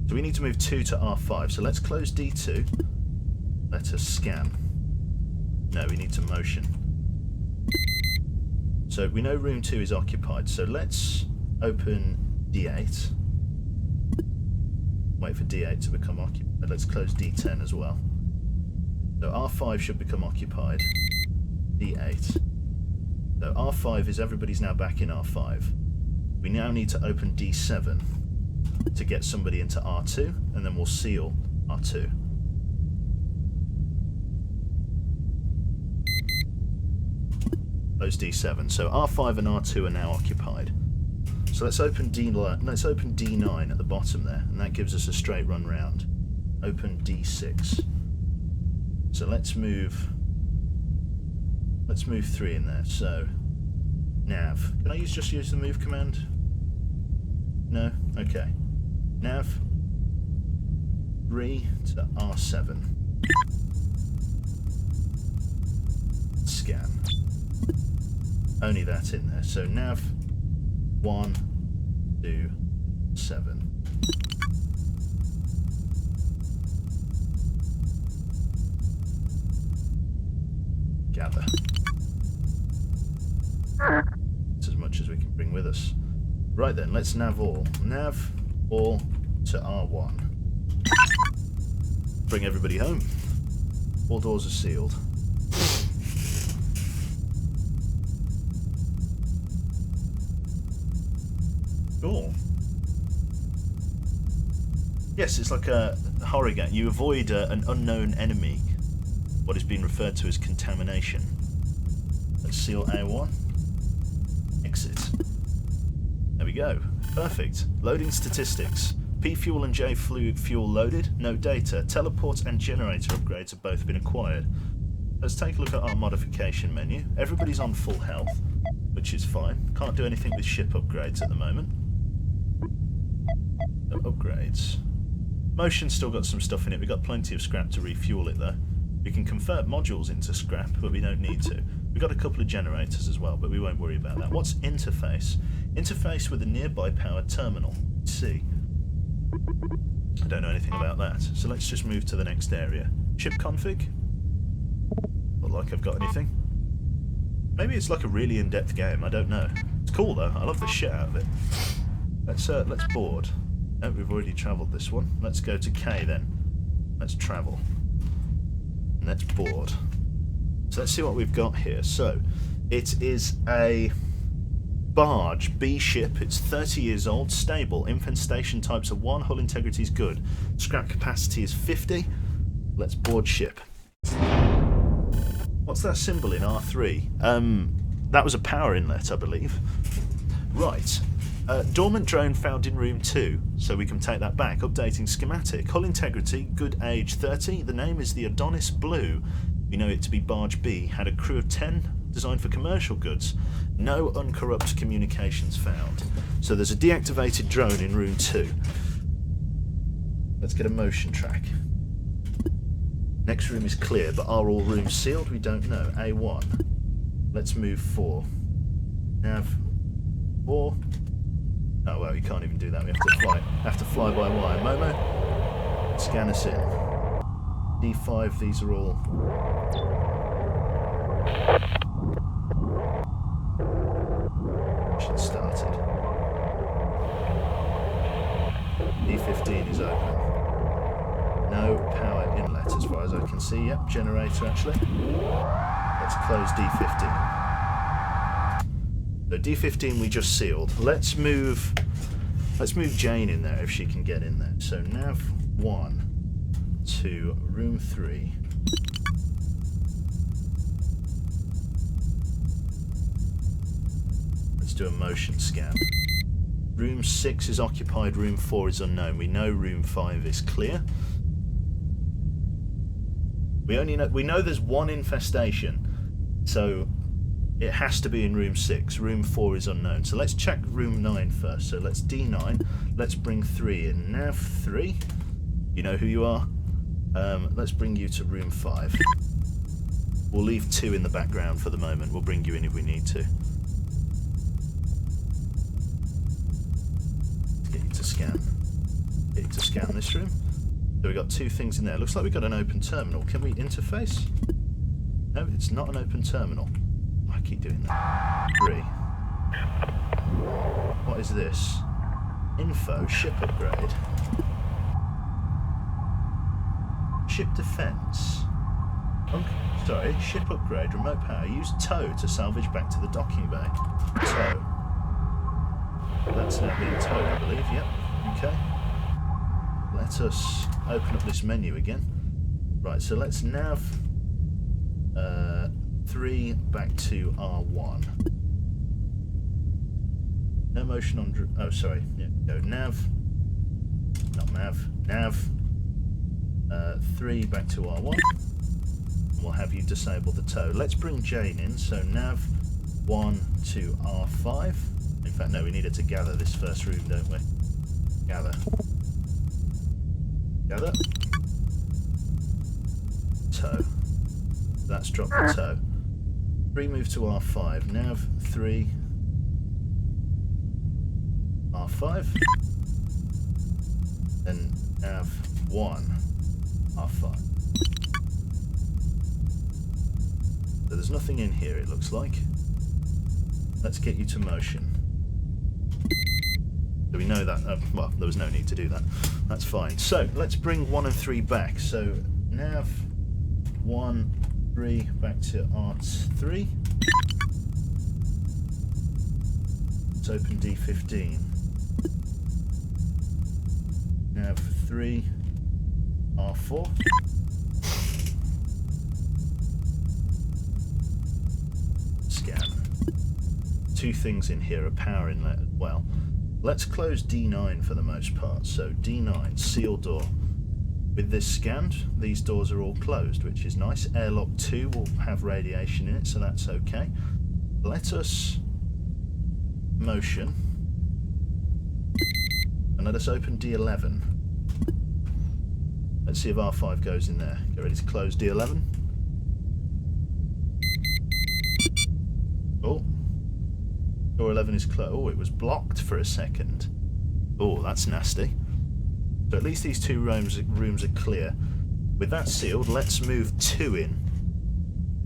So we need to move 2 to R5. So let's close D2. Let us scan. No, we need to motion. So we know room 2 is occupied. So let's open D8. Wait for D8 to become occupied. Let's close D10 as well. So R5 should become occupied. D8. So R5 is everybody's now back in R5. We now need to open D7 to get somebody into R2, and then we'll seal R2. Close D7. So R5 and R2 are now occupied. So let's open D9 at the bottom there, and that gives us a straight run round. Open D6. So let's move 3 in there. So nav. Can I just use the move command? No? Okay. Nav 3 to R7. Scan. Only that in there. So nav 1 to 7. Gather. That's as much as we can bring with us. Right then, let's nav all. Nav all to R1. Bring everybody home. All doors are sealed. Cool. Yes, it's like a horror game. You avoid an unknown enemy. What is being referred to as contamination. Let's seal A1. Exit. There we go. Perfect. Loading statistics. P fuel and J fuel loaded. No data. Teleport and generator upgrades have both been acquired. Let's take a look at our modification menu. Everybody's on full health, which is fine. Can't do anything with ship upgrades at the moment. No upgrades. Motion's still got some stuff in it. We've got plenty of scrap to refuel it though. We can convert modules into scrap, but we don't need to. We've got a couple of generators as well, but we won't worry about that. What's interface? Interface with a nearby powered terminal. Let's see. I don't know anything about that. So let's just move to the next area. Ship config? Not like I've got anything. Maybe it's like a really in-depth game, I don't know. It's cool though, I love the shit out of it. Let's board. Oh, we've already travelled this one. Let's go to K then. Let's travel. And let's board. So let's see what we've got here. So, It is a barge, B ship. It's 30 years old, stable. Infestation types are 1, hull integrity is good. Scrap capacity is 50. Let's board ship. What's that symbol in R3? That was a power inlet, I believe. Right. Dormant drone found in room 2, so we can take that back. Updating schematic. Hull integrity, good age 30. The name is the Adonis Blue. We know it to be barge B. Had a crew of 10, designed for commercial goods. No uncorrupt communications found. So there's a deactivated drone in room 2. Let's get a motion track. Next room is clear, but are all rooms sealed? We don't know. A1. Let's move 4. Nav 4. Oh well, you can't even do that. We have to fly by wire. Momo, scan us in. D5. These are all. Mission started. D15 is open. No power inlet as far as I can see. Yep, generator actually. Let's close D15. So D15 we just sealed. Let's move Jane in there if she can get in there. So nav 1 to room 3. Let's do a motion scan. Room 6 is occupied, room 4 is unknown. We know room 5 is clear. We know there's one infestation, so it has to be in room 6. Room 4 is unknown. So let's check room 9 first. So let's D9. Let's bring 3 in. Nav 3. You know who you are. Let's bring you to room 5. We'll leave 2 in the background for the moment. We'll bring you in if we need to. Let's get you to scan. Get you to scan this room. So we've got 2 things in there. Looks like we've got an open terminal. Can we interface? No, it's not an open terminal. I keep doing that. 3. What is this? Info, ship upgrade. Ship defense. Sorry, ship upgrade, remote power. Use tow to salvage back to the docking bay. Tow. That's now being towed, I believe. Yep. Okay. Let us open up this menu again. Right, so let's nav 3 back to R1. No motion on... Oh, sorry. Yeah, go nav. Not nav. Nav 3 back to R1. We'll have you disable the tow. Let's bring Jane in. So nav 1 to R5. In fact, no, we needed to gather this first room, don't we? Gather. Gather. Tow. That's dropped the tow. 3 move to R5. Nav 3. R5. Then nav 1. R5. So there's nothing in here, it looks like. Let's get you to motion. So we know that, well, there was no need to do that. That's fine. So let's bring 1 and 3 back. So nav 1, 3 back to R3. Let's open D15. Nav 3, R4. Scan. 2 things in here, a power inlet as well. Let's close D9 for the most part. So D9, seal door. With this scanned, these doors are all closed, which is nice. Airlock 2 will have radiation in it, so that's okay. Let us motion. And let us open D11. Let's see if R5 goes in there. Get ready to close D11. Oh. Door 11 is closed. Oh, it was blocked for a second. Oh, that's nasty. So at least these 2 rooms are clear. With that sealed, let's move 2 in.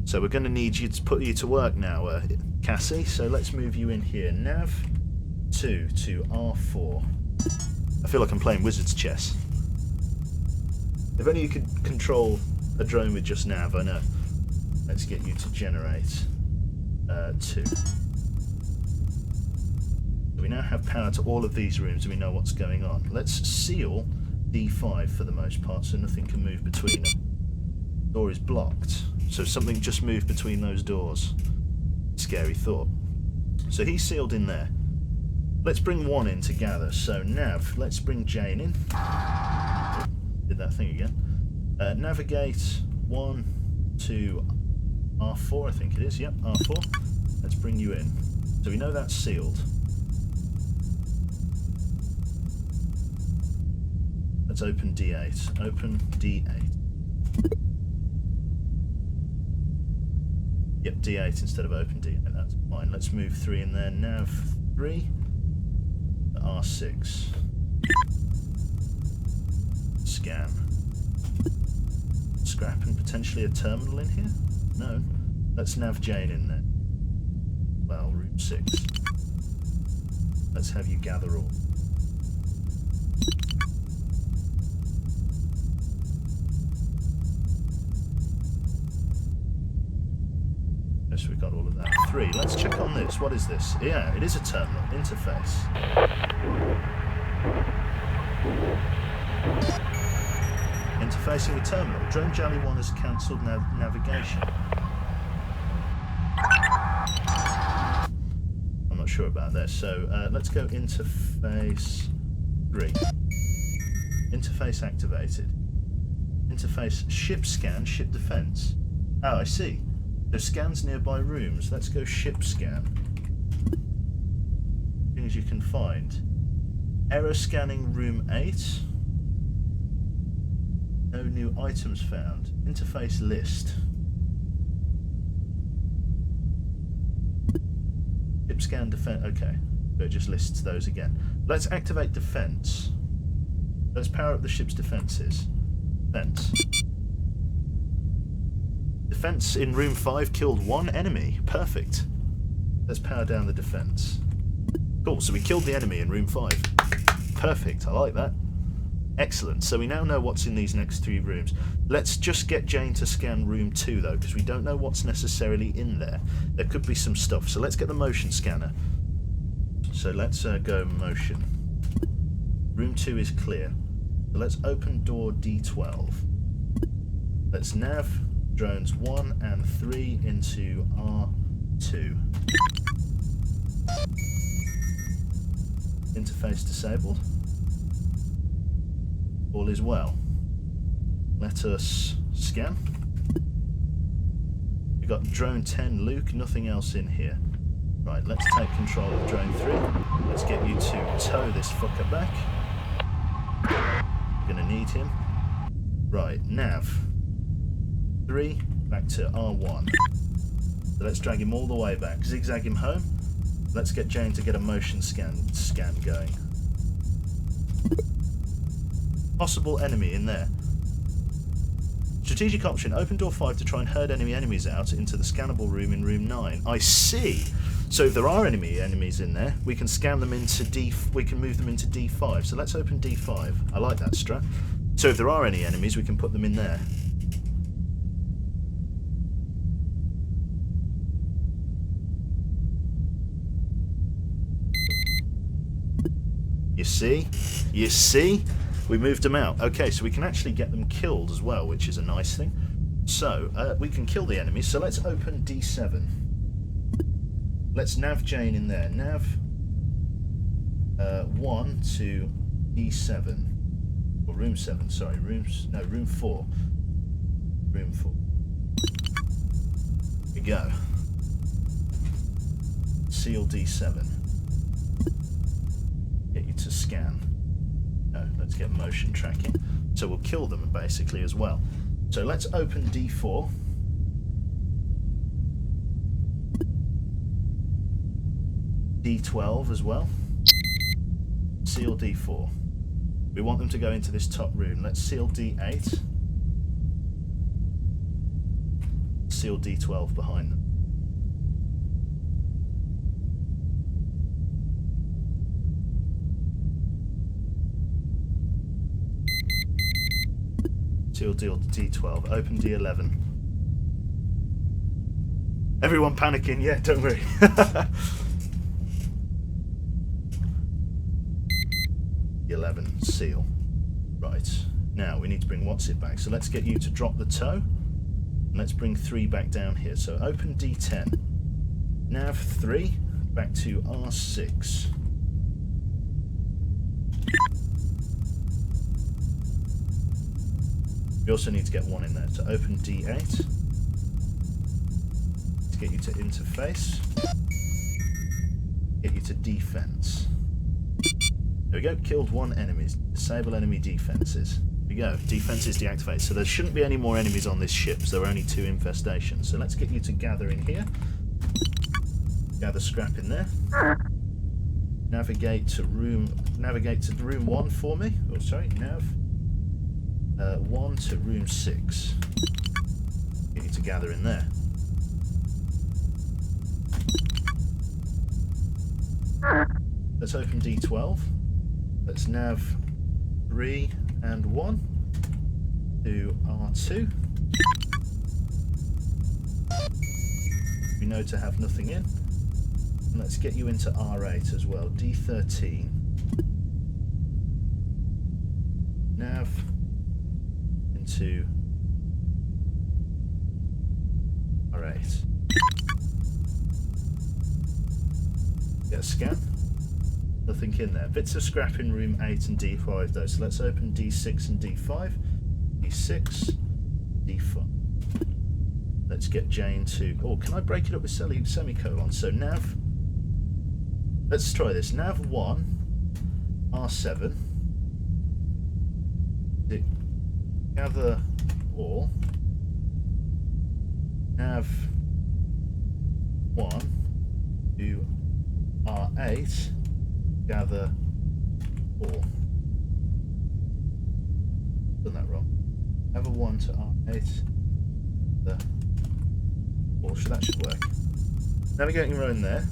So we're going to need you to put you to work now, Cassie. So let's move you in here. Nav 2 to R4. I feel like I'm playing wizard's chess. If only you could control a drone with just nav, I know. Let's get you to generate. 2. So we now have power to all of these rooms and we know what's going on. Let's seal D5 for the most part so nothing can move between them. Door is blocked, so something just moved between those doors. Scary thought. So he's sealed in there. Let's bring 1 in to gather. So Nav, let's bring Jane in. Did that thing again. Navigate 1 to R4, I think it is. Yep, R4. Let's bring you in. So we know that's sealed. Let's open D8. Open D8. Yep, D8 instead of open D8. That's fine. Let's move 3 in there. Nav 3 to R6. Scan. Scrap and potentially a terminal in here? No. Let's nav Jane in there. Well, room 6. Let's have you gather all. Yes, we got all of that. 3. Let's check on this. What is this? Yeah, it is a terminal interface. Interfacing with terminal. Drone Jelly 1 has cancelled navigation. I'm not sure about this. So let's go interface 3. Interface activated. Interface ship scan, ship defense. Oh, I see. So scans nearby rooms. Let's go ship scan. Things you can find. Error scanning room 8. No new items found. Interface list. Ship scan defense. Okay, so it just lists those again. Let's activate defense. Let's power up the ship's defenses. Defense. Defense in room 5 killed 1 enemy. Perfect. Let's power down the defense. Cool, so we killed the enemy in room 5. Perfect, I like that. Excellent, so we now know what's in these next 3 rooms. Let's just get Jane to scan room 2 though, because we don't know what's necessarily in there. There could be some stuff, so let's get the motion scanner. So let's go motion. Room 2 is clear. So let's open door D12. Let's nav drones 1 and 3 into R2. Interface disabled. All is well. Let us scan. We've got drone 10, Luke, nothing else in here. Right, let's take control of drone 3. Let's get you to tow this fucker back. We're gonna need him. Right, nav 3 back to R1. So let's drag him all the way back. Zigzag him home. Let's get Jane to get a motion scan going. Possible enemy in there. Strategic option, open door 5 to try and herd enemies out into the scannable room in room 9. I see. So if there are enemies in there, we can scan them into we can move them into D5. So let's open D5. I like that strat. So if there are any enemies, we can put them in there. You see? You see? We moved them out. Okay, so we can actually get them killed as well, which is a nice thing. So, we can kill the enemies. So let's open D7. Let's nav Jane in there. Nav 1 to D7. Or room 7, sorry. room 4. Room 4. Here we go. Seal D7. Get you to scan. No, let's get motion tracking. So we'll kill them basically as well. So let's open D4. D12 as well. Seal D4. We want them to go into this top room. Let's seal D8. Seal D12 behind them. Seal D12. Open D11. Everyone panicking, yeah, don't worry. The 11 seal. Right, now we need to bring what's it back. So let's get you to drop the toe. And let's bring 3 back down here. So open D10. Nav 3 back to R6. We also need to get 1 in there. So open D8. To get you to interface. Get you to defense. There we go, killed 1 enemy. Disable enemy defenses. There we go, defenses deactivated. So there shouldn't be any more enemies on this ship, so there are only 2 infestations. So let's get you to gather in here. Gather scrap in there. Navigate to room 1 for me. Oh sorry, nav 1 to room 6. Get you to gather in there. Let's open D12. Let's nav 3 and 1 to R2. We know to have nothing in. And let's get you into R8 as well. D13. Nav into R8. Get a scan. Nothing in there. Bits of scrap in room 8 and D5 though, so let's open D6 and D5. D6, D5. Let's get Jane to... Oh, can I break it up with semicolons? So nav... Let's try this. Nav 1, R7. Gather all. Nav 1 to R8. Gather all. Done that wrong. Have a 1 to R8. The all. So that should work. Navigating around there.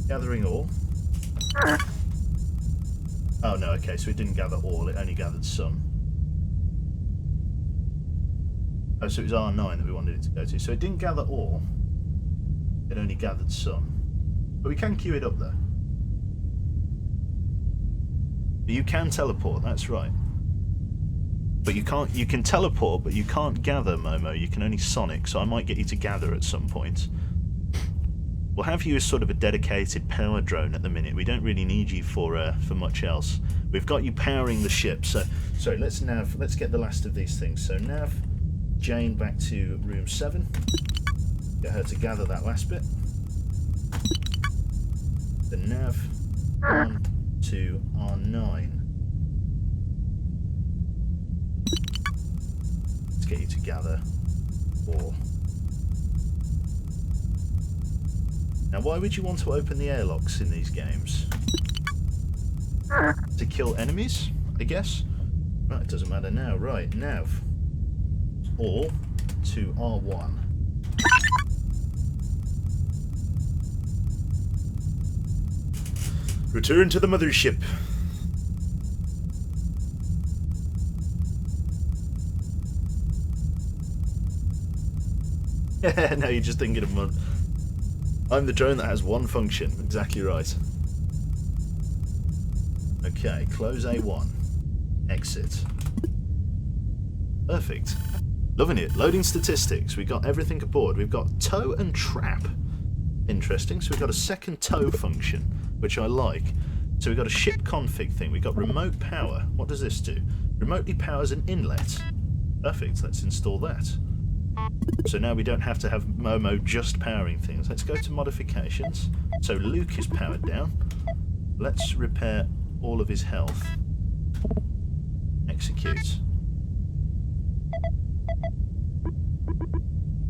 Gathering all. Oh no, okay, so it didn't gather all, it only gathered some. Oh, so it was R9 that we wanted it to go to. So it didn't gather all, it only gathered some. But we can queue it up there. But you can teleport, that's right. But you can't, you can teleport, but you can't gather, Momo. You can only sonic, so I might get you to gather at some point. We'll have you as sort of a dedicated power drone at the minute. We don't really need you for much else. We've got you powering the ship, so... Sorry, let's get the last of these things. So nav Jane back to room 7. Get her to gather that last bit. The nav 1 to R9. Let's get you to gather 4. Now, why would you want to open the airlocks in these games? To kill enemies, I guess? Right, it doesn't matter now. Right, nav all to R1. Return to the mothership. No, you're just thinking of one. I'm the drone that has one function. Exactly right. Okay, close A1. Exit. Perfect. Loving it. Loading statistics. We've got everything aboard. We've got tow and trap. Interesting. So we've got a second tow function, which I like. So we've got a ship config thing. We've got remote power. What does this do? Remotely powers an inlet. Perfect. Let's install that. So now we don't have to have Momo just powering things. Let's go to modifications. So Luke is powered down. Let's repair all of his health. Execute.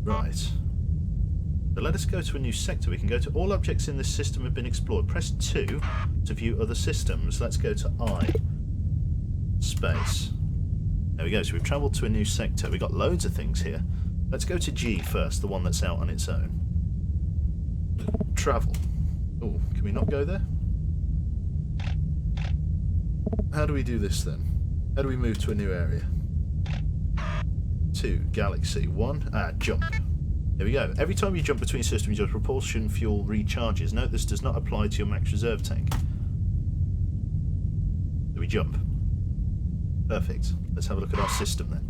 Right. So let us go to a new sector. We can go to all objects in this system have been explored. Press 2 to view other systems. Let's go to I. Space. There we go. So we've travelled to a new sector. We've got loads of things here. Let's go to G first, the one that's out on its own. Travel. Oh, can we not go there? How do we do this then? How do we move to a new area? 2, galaxy. 1, jump. There we go. Every time you jump between systems, your propulsion fuel recharges. Note this does not apply to your max reserve tank. So we jump. Perfect. Let's have a look at our system then.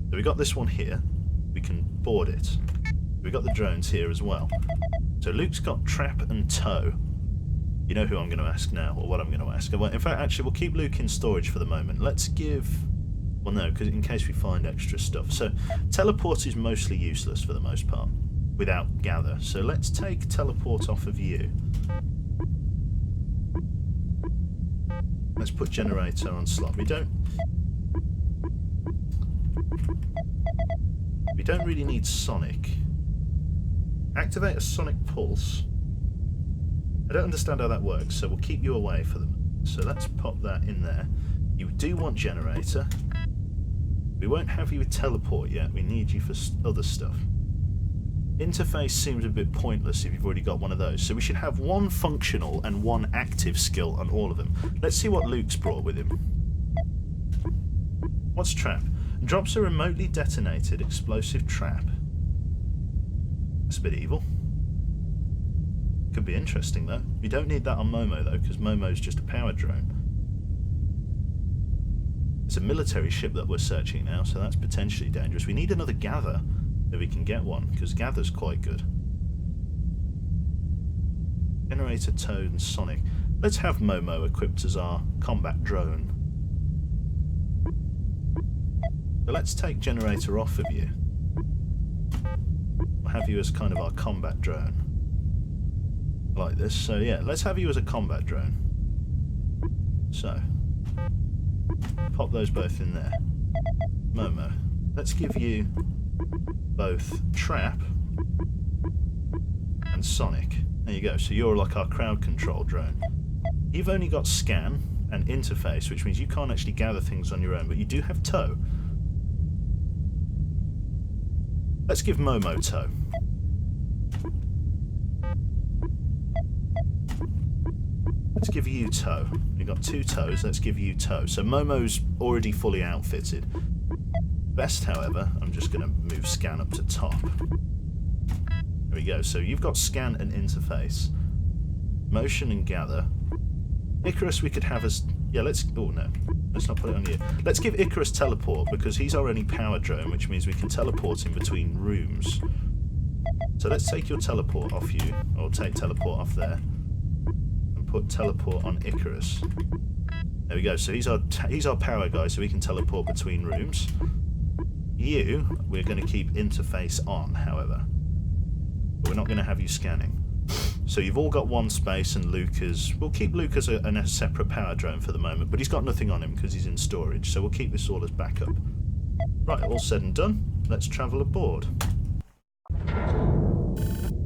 So we got this one here. We can board it. We got the drones here as well. So Luke's got trap and tow. You know who I'm going to ask now, or what I'm going to ask. Well, in fact, actually, we'll keep Luke in storage for the moment. Let's give... Well, no, because in case we find extra stuff. So, teleport is mostly useless for the most part, without gather. So let's take teleport off of you. Let's put generator on slot. We don't really need sonic. Activate a sonic pulse. I don't understand how that works, so we'll keep you away for them. So let's pop that in there. You do want generator. We won't have you with teleport yet. We need you for other stuff. Interface seems a bit pointless if you've already got one of those. So we should have one functional and one active skill on all of them. Let's see what Luke's brought with him. What's trap? Drops a remotely detonated explosive trap. That's a bit evil. Could be interesting though. We don't need that on Momo though, because Momo's just a power drone. It's a military ship that we're searching now, so that's potentially dangerous. We need another gather if we can get one, because gather's quite good. Generator, Toad and Sonic. Let's have Momo equipped as our combat drone. So let's take generator off of you. We'll have you as kind of our combat drone. Like this. So yeah, let's have you as a combat drone. So pop those both in there. Momo, let's give you both trap and sonic. There you go. So you're like our crowd control drone. You've only got scan and interface, which means you can't actually gather things on your own, but you do have tow. Let's give Momo tow. Let's give you tow. We've got 2 tows, let's give you tow. So Momo's already fully outfitted. Best, however, I'm just going to move scan up to top. There we go. So you've got scan and interface. Motion and gather. Icarus we could have as... Yeah, let's... Oh, no. Let's not put it on you. Let's give Icarus teleport, because he's our only power drone, which means we can teleport in between rooms. So let's take your teleport off you, or take teleport off there. Put teleport on Icarus. There we go. So he's our power guy, so we can teleport between rooms. You, we're going to keep interface on, however. But we're not going to have you scanning. So you've all got one space, and Lucas... We'll keep Lucas a separate power drone for the moment, but he's got nothing on him because he's in storage, so we'll keep this all as backup. Right, all said and done. Let's travel aboard.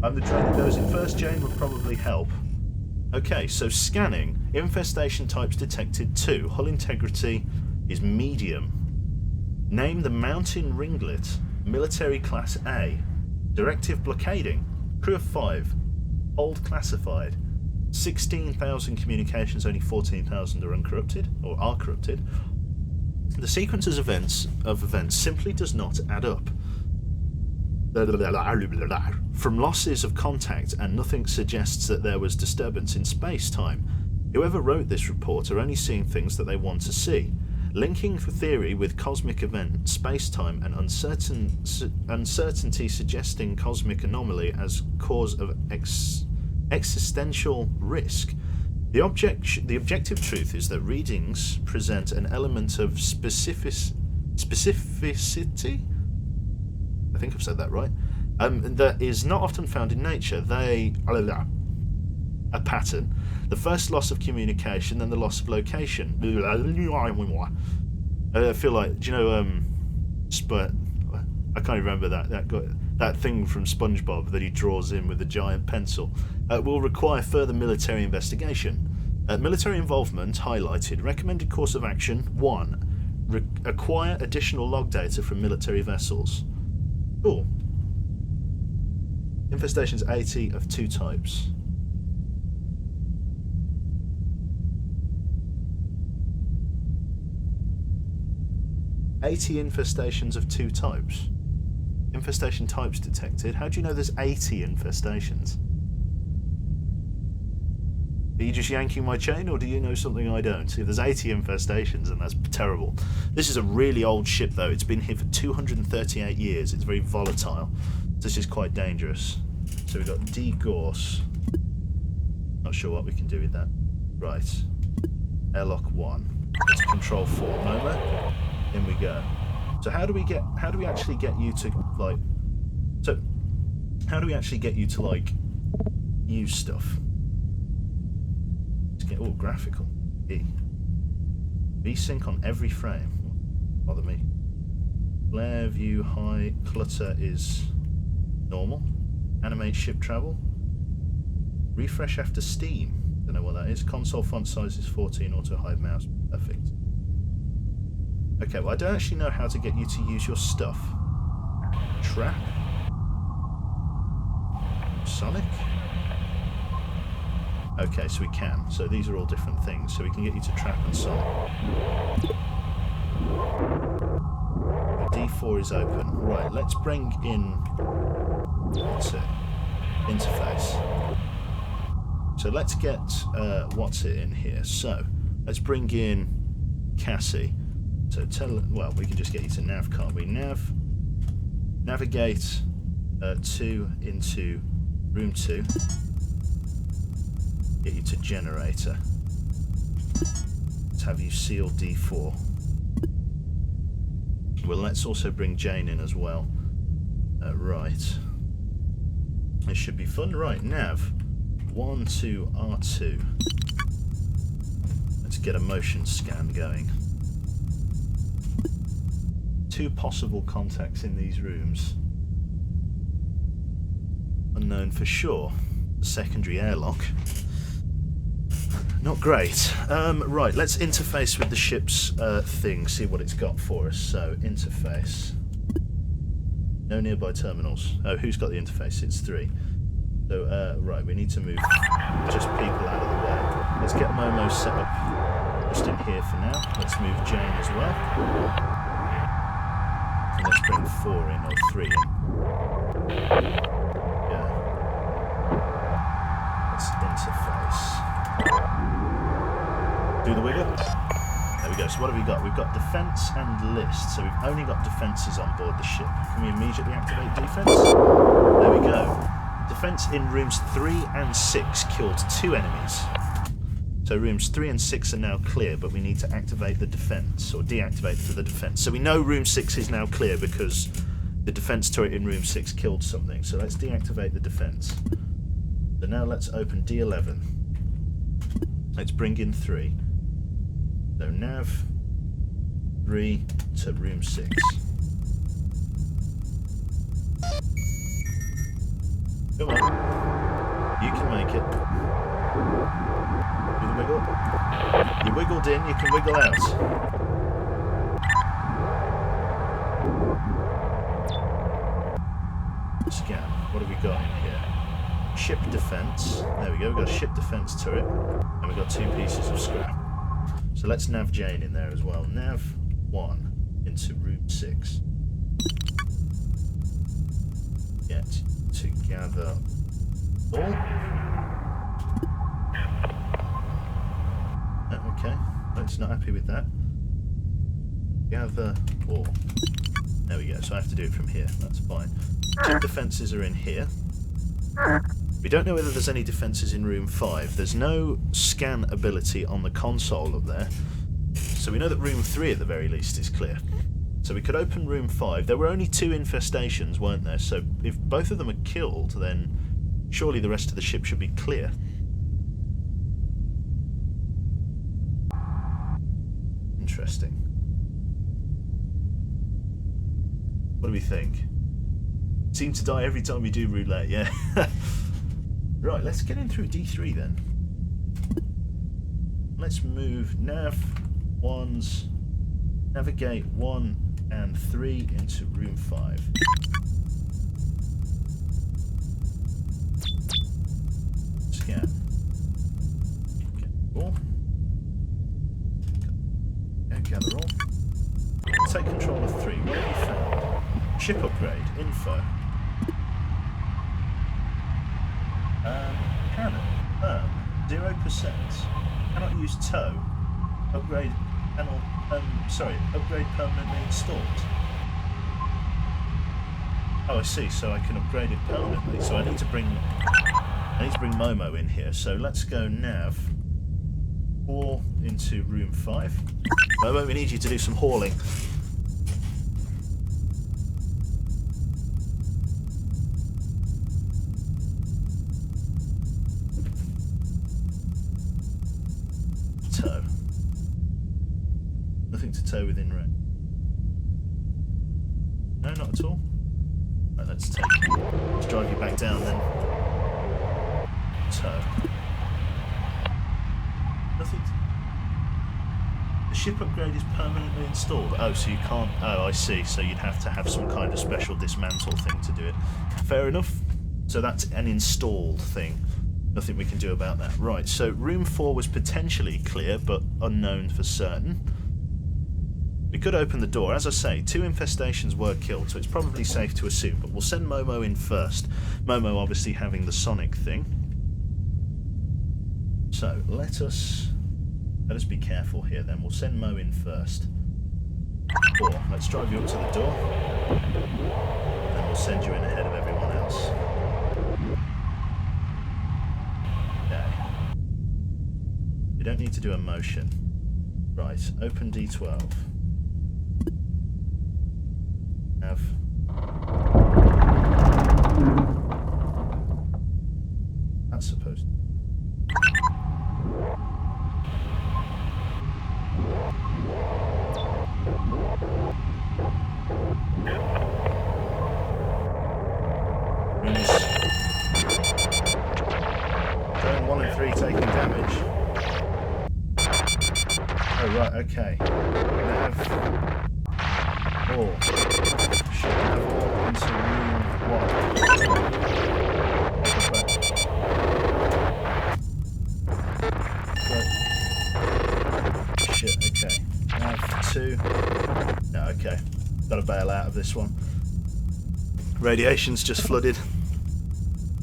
I'm the drone that goes in first. Jane would probably help. Okay, so scanning. Infestation types detected 2. Hull integrity is medium. Name the mountain ringlet. Military class A. Directive blockading. Crew of 5. Hold classified. 16,000 communications, only 14,000 are uncorrupted, or are corrupted. The sequences of events simply does not add up. From losses of contact, and nothing suggests that there was disturbance in space-time. Whoever wrote this report are only seeing things that they want to see. Linking the theory with cosmic event, space-time, and uncertainty suggesting cosmic anomaly as cause of existential risk. The objective truth is that readings present an element of specificity. I think I've said that right. That is not often found in nature. A pattern. The first loss of communication, then the loss of location. I feel like, do you know, I can't remember that thing from SpongeBob that he draws in with a giant pencil. Will require further military investigation. Military involvement highlighted. Recommended course of action: 1. Acquire additional log data from military vessels. Cool. Infestations 80 of 2 types. 80 infestations of 2 types. Infestation types detected. How do you know there's 80 infestations? Are you just yanking my chain, or do you know something I don't? If there's 80 infestations, then that's terrible. This is a really old ship, though. It's been here for 238 years. It's very volatile. This is quite dangerous. So we've got degauss. Not sure what we can do with that. Right. Airlock 1. Let's control 4. Momo. In we go. So how do we actually get you to like use stuff? Let's get all graphical. V-sync on every frame. Bother me. Flare view high, clutter is normal. Animate ship travel. Refresh after steam. Don't know what that is. Console font size is 14, auto hide mouse. Perfect. Okay, well I don't actually know how to get you to use your stuff. Trap. Sonic. Okay, so we can. So these are all different things. So we can get you to trap and sonic. D4 is open. Right, let's bring in... what's it? Interface. So let's get what's it in here. So let's bring in Cassie. So well, we can just get you to nav, can't we? Navigate 2 into room 2. Get you to generator. Let's have you seal D4. Well, let's also bring Jane in as well. Right. This should be fun. Right, nav 1 to R2. Let's get a motion scan going. 2 possible contacts in these rooms. Unknown for sure. The secondary airlock. Not great. Right, let's interface with the ship's thing, see what it's got for us. So, interface. No nearby terminals. Oh, who's got the interface? It's 3. So, right, we need to move just people out of the way. Let's get Momo set up just in here for now. Let's move Jane as well. And let's bring 4 in, or 3 in. Yeah. Let's interface. Do the wiggle. There we go. So what have we got? We've got defense and list. So we've only got defenses on board the ship. Can we immediately activate defense? There we go. Defense in rooms 3 and 6 killed 2 enemies. So rooms 3 and 6 are now clear, but we need to activate the defense, or deactivate for the defense. So we know room 6 is now clear because the defense turret in room 6 killed something. So let's deactivate the defense. So now let's open D11. Let's bring in 3. So nav 3 to room 6. Come on. You can make it. Do the wiggle. You wiggled in, you can wiggle out. Scan. What have we got in here? Ship defense. There we go, we've got a ship defense turret. And we've got 2 pieces of scrap. So let's nav Jane in there as well. Nav 1 into room 6. Get to gather all. Okay, it's not happy with that. Gather all. There we go, so I have to do it from here. That's fine. Two defences are in here. We don't know whether there's any defences in room 5. There's no scan ability on the console up there. So we know that room 3 at the very least is clear. So we could open room 5. There were only 2 infestations, weren't there? So if both of them are killed, then surely the rest of the ship should be clear. Interesting. What do we think? Seem to die every time we do roulette, yeah. Right, let's get in through D3 then. Let's move nav 1s, navigate 1 and 3 into room 5. Scan. Gather all. Okay, gather all. take control of 3. What have you found? Ship upgrade. Info. Cannon. 0%. Cannot use tow. Upgrade panel. Upgrade permanently installed. Oh, I see. So I can upgrade it permanently. So I need to bring Momo in here. So let's go nav 4 into room 5. Momo, we need you to do some hauling. Tow. Nothing to tow within range. No, not at all. Right, let's drive you back down then. Tow. Nothing. The ship upgrade is permanently installed. Oh, so you can't. Oh, I see. So you'd have to have some kind of special dismantle thing to do it. Fair enough. So that's an installed thing. Nothing we can do about that. Right. So room 4 was potentially clear, but unknown for certain. We could open the door. As I say, 2 infestations were killed, so it's probably safe to assume. But we'll send Momo in first. Momo obviously having the sonic thing. So let us be careful here then. We'll send Mo in first. Or let's drive you up to the door. And then we'll send you in ahead of everyone else. Okay. You don't need to do a motion. Right, open D12. Have that's supposed to. Zone 1 and 3 taking damage. Oh right, okay. We have 4. Should have all into room 1. Shit, okay. Nav 2. No, okay. Gotta bail out of this one. Radiation's just flooded.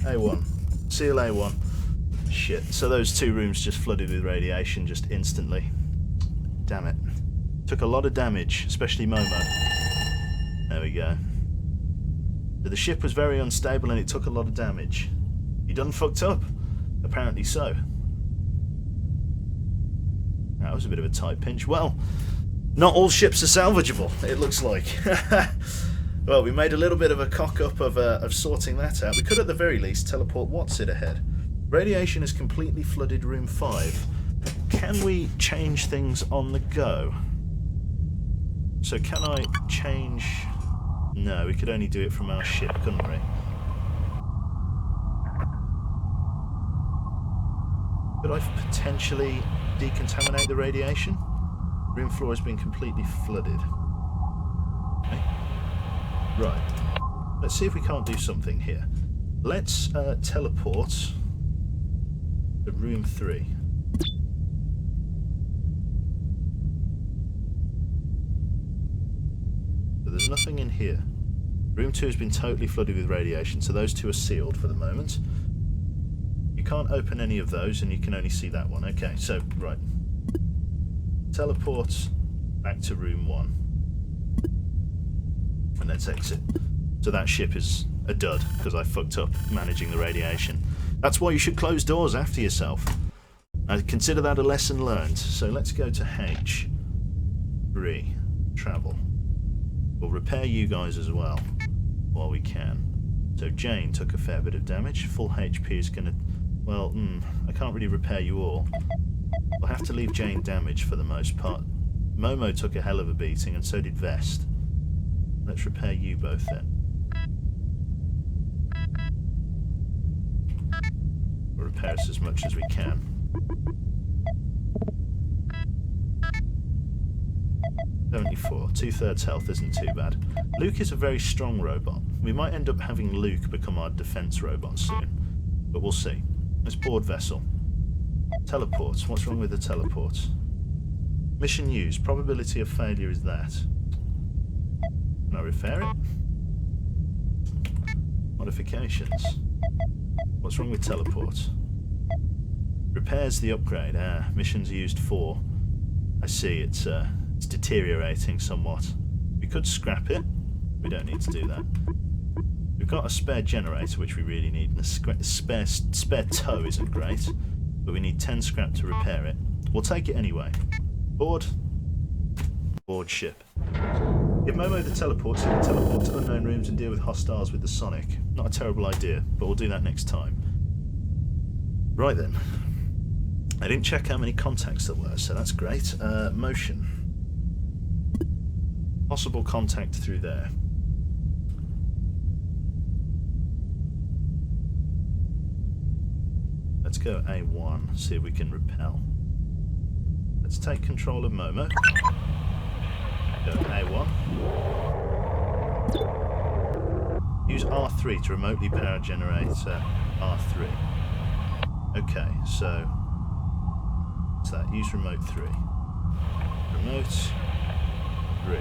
A1. Seal A1. Shit. So those 2 rooms just flooded with radiation just instantly. Damn it. Took a lot of damage, especially Momo. There we go. So the ship was very unstable and it took a lot of damage. You done fucked up? Apparently so. That was a bit of a tight pinch. Well, not all ships are salvageable, it looks like. Well, we made a little bit of a cock-up of sorting that out. We could at the very least teleport Watson ahead. Radiation has completely flooded room 5. Can we change things on the go? So can I change... No, we could only do it from our ship, couldn't we? Could I potentially decontaminate the radiation? Room floor has been completely flooded. Okay. Right. Let's see if we can't do something here. Let's teleport to room 3. So there's nothing in here. Room 2 has been totally flooded with radiation, so those 2 are sealed for the moment. You can't open any of those, and you can only see that one. Okay, so, right. Teleport back to room 1. And let's exit. So that ship is a dud, because I fucked up managing the radiation. That's why you should close doors after yourself. I consider that a lesson learned. So let's go to H. 3. Travel. We'll repair you guys as well, while we can. So Jane took a fair bit of damage. Full HP is going to... Well, I can't really repair you all. We'll have to leave Jane damaged for the most part. Momo took a hell of a beating, and so did Vest. Let's repair you both then. We'll repair us as much as we can. $74. 2/3 health isn't too bad. Luke is a very strong robot. We might end up having Luke become our defense robot soon, but we'll see. Let's board vessel. Teleports. What's wrong with the teleports? Mission used. Probability of failure is that. Can I repair it? Modifications. What's wrong with teleport? Repairs the upgrade. Ah, missions used 4. I see, it's deteriorating somewhat. We could scrap it. We don't need to do that. We've got a spare generator, which we really need, and a spare tow isn't great, but we need 10 scrap to repair it. We'll take it anyway. Board ship. Give Momo the teleport so he can teleport to unknown rooms and deal with hostiles with the Sonic. Not a terrible idea, but we'll do that next time. Right then. I didn't check how many contacts there were, so that's great. Motion. Possible contact through there. Let's go A1, see if we can repel. Let's take control of Momo. Go A1. Use R3 to remotely power generator R3. Okay, so what's that? Use remote 3. Remote 3.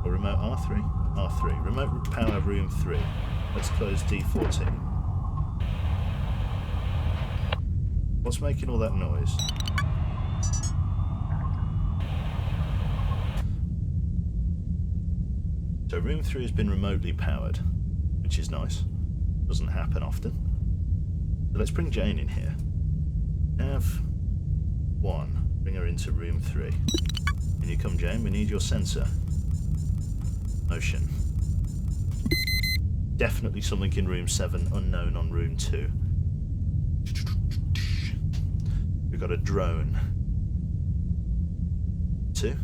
Or remote R3? R3. Remote power room 3. Let's close D14. What's making all that noise? So room 3 has been remotely powered, which is nice. Doesn't happen often. So let's bring Jane in here. Nav 1. Bring her into room 3. In you come, Jane. We need your sensor. Motion. Definitely something in room 7, unknown on room 2. We've got a drone. 2.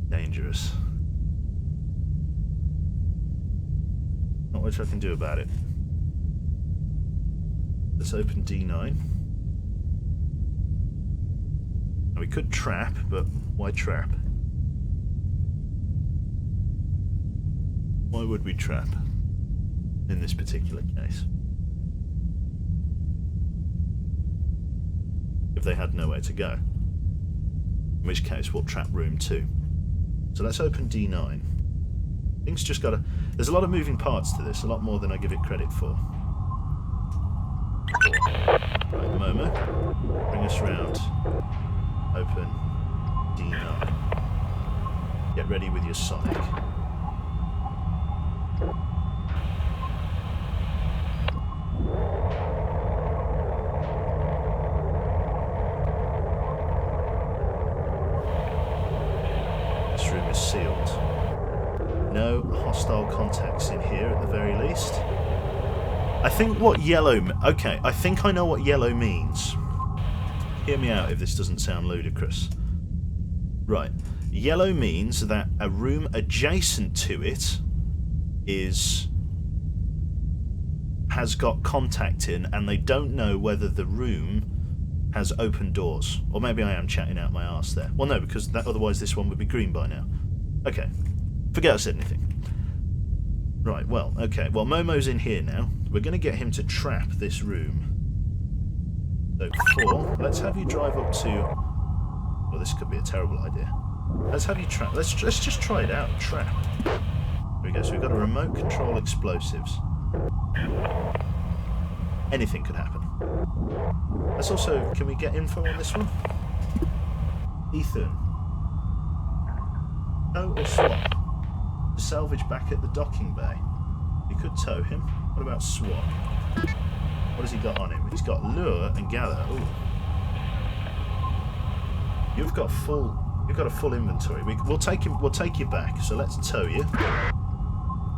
Dangerous. Not much I can do about it. Let's open D9. Now we could trap, but why trap? Why would we trap in this particular case? If they had nowhere to go. In which case we'll trap room 2. So let's open D9. Things just gotta... There's a lot of moving parts to this, a lot more than I give it credit for. Right, Momo. Bring us round. Open D9. Get ready with your Sonic. This room is sealed. No hostile contacts in here at the very least. I think what yellow... Okay, I think I know what yellow means. Hear me out if this doesn't sound ludicrous. Right. Yellow means that a room adjacent to it has got contact in, and they don't know whether the room has open doors. Or maybe I am chatting out my arse there. Well, no, because otherwise this one would be green by now. Okay. Forget I said anything. Right, well, okay. Well, Momo's in here now. We're going to get him to trap this room. So, 4. Let's have you drive up to... Well, this could be a terrible idea. Let's have you trap... Let's just try it out. Trap. There we go. So we've got a remote control explosives. Anything could happen. Let's also... Can we get info on this one? Ethan. Tow or swap? To salvage back at the docking bay. You could tow him. What about swap? What has he got on him? He's got lure and gather. Ooh. You've got a full inventory. We'll take him. We'll take you back. So let's tow you.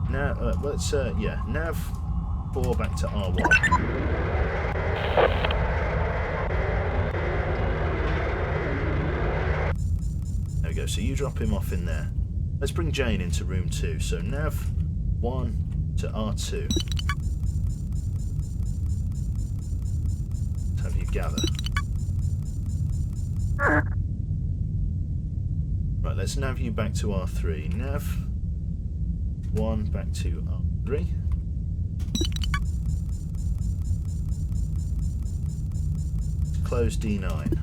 Now let's yeah. Nav 4 back to R1. There we go. So you drop him off in there. Let's bring Jane into room 2. So Nav 1 to R2. Let's have you gather. Right, let's nav you back to R3. Nav 1 back to R3. Close D9.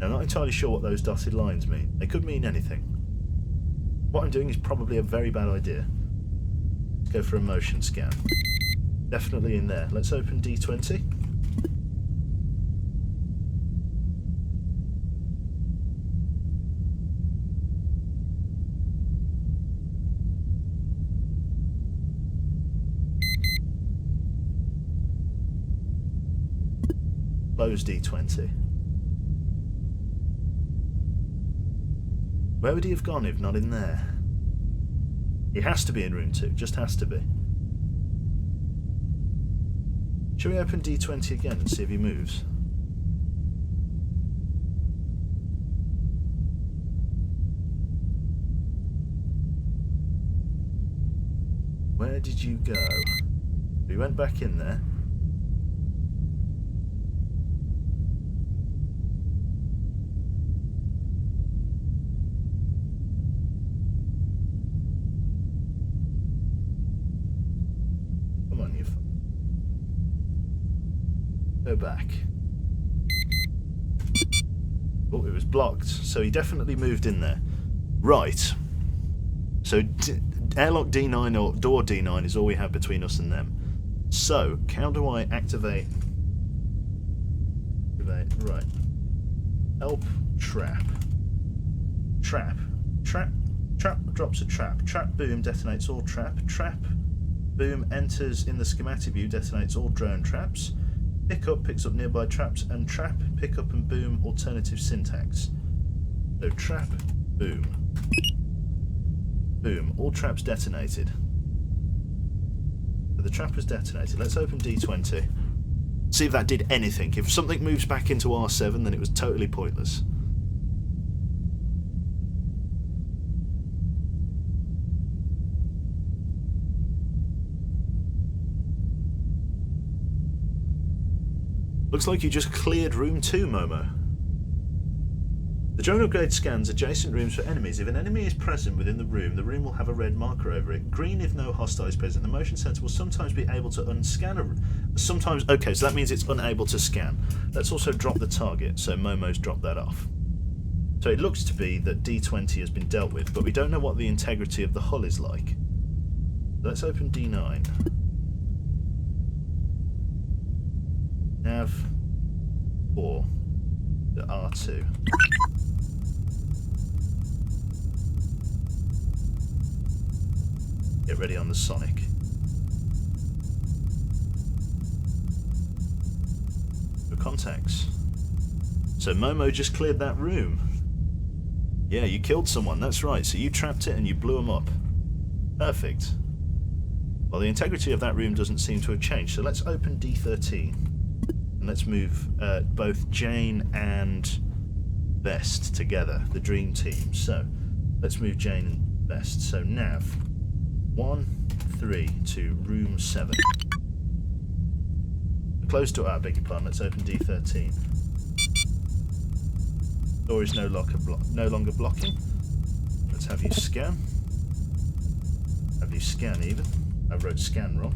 Now, I'm not entirely sure what those dotted lines mean. They could mean anything. What I'm doing is probably a very bad idea. Let's go for a motion scan. Definitely in there. Let's open D20. Close D20. Where would he have gone if not in there? He has to be in room 2, just has to be. Shall we open D20 again and see if he moves? Where did you go? We went back in there. Go back. Oh, it was blocked. So he definitely moved in there. Right. So airlock D9 or door D9 is all we have between us and them. So, how do I activate? Right. Help trap. Trap. Trap drops a trap. Trap boom detonates all trap. Trap boom enters in the schematic view, detonates all drone traps. Pickup picks up nearby traps, and trap, pickup and boom alternative syntax. So trap, boom. Boom, all traps detonated. So the trap was detonated. Let's open D20. See if that did anything. If something moves back into R7, then it was totally pointless. Looks like you just cleared room 2, Momo. The drone upgrade scans adjacent rooms for enemies. If an enemy is present within the room will have a red marker over it. Green if no hostile is present. The motion sensor will sometimes be able to unscan a... Sometimes... Okay, so that means it's unable to scan. Let's also drop the target, so Momo's dropped that off. So it looks to be that D20 has been dealt with, but we don't know what the integrity of the hull is like. Let's open D9. Nav 4, the R2. Get ready on the Sonic. For contacts. So Momo just cleared that room. Yeah, you killed someone, that's right. So you trapped it and you blew them up. Perfect. Well, the integrity of that room doesn't seem to have changed, so let's open D13. And let's move both Jane and Vest together, the dream team. So let's move Jane and Vest. So nav 1, 3 to room 7. Close to our beg your pardon. Let's open D13. Door is no longer blocking. Let's have you scan. Have you scan even. I wrote scan wrong.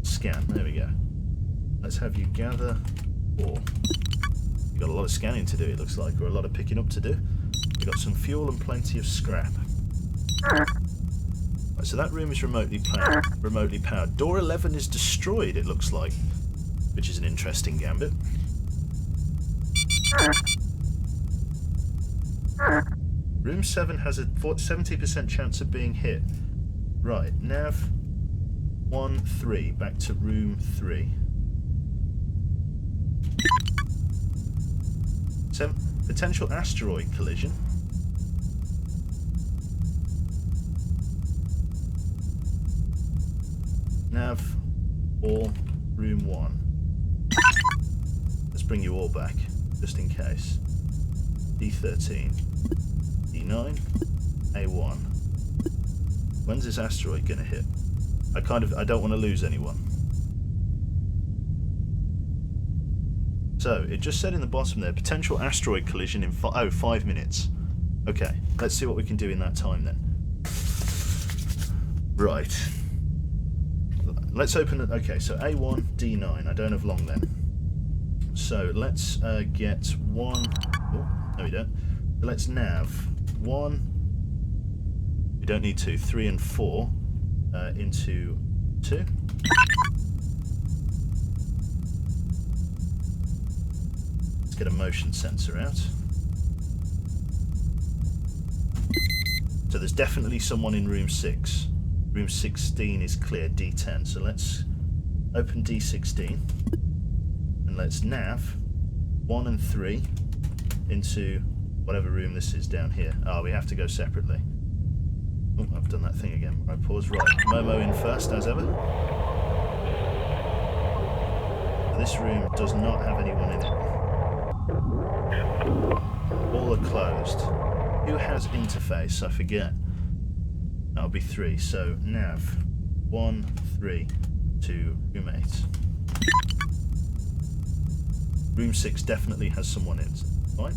Scan. There we go. Let's have you gather 4. You've got a lot of scanning to do, it looks like, or a lot of picking up to do. We've got some fuel and plenty of scrap. Right, so that room is remotely powered. Door 11 is destroyed, it looks like, which is an interesting gambit. Room 7 has a 70% chance of being hit. Right, nav 1, 3, back to room 3. Potential asteroid collision. Nav 4, room 1. Let's bring you all back, just in case. D13, D9, A1. When's this asteroid gonna hit? I don't want to lose anyone. So, it just said in the bottom there, potential asteroid collision in 5 minutes. Okay, let's see what we can do in that time then. Right. Let's open it. Okay, so A1, D9. I don't have long then. So, let's get one... Oh, No, we don't. So let's nav 1. We don't need 2. 3 and 4 into 2. Let's get a motion sensor out. So there's definitely someone in room 6. Room 16 is clear, D10. So let's open D16 and let's nav 1 and 3 into whatever room this is down here. Oh, we have to go separately. Oh, I've done that thing again. Right, pause. Right, Momo in first, as ever. This room does not have anyone in it. All are closed. Who has interface? I forget. That'll be 3. So nav 1, 3 to room 8. Room 6 definitely has someone in. Fine.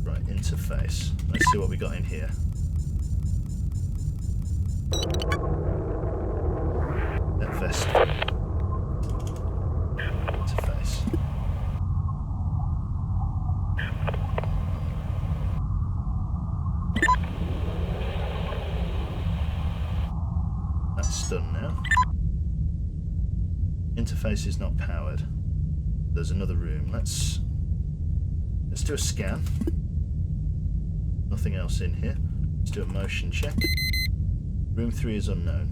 Right, interface. Let's see what we got in here. Net vest. Interface. That's done now. Interface is not powered. There's another room. Let's do a scan. Nothing else in here. Let's do a motion check. Room 3 is unknown.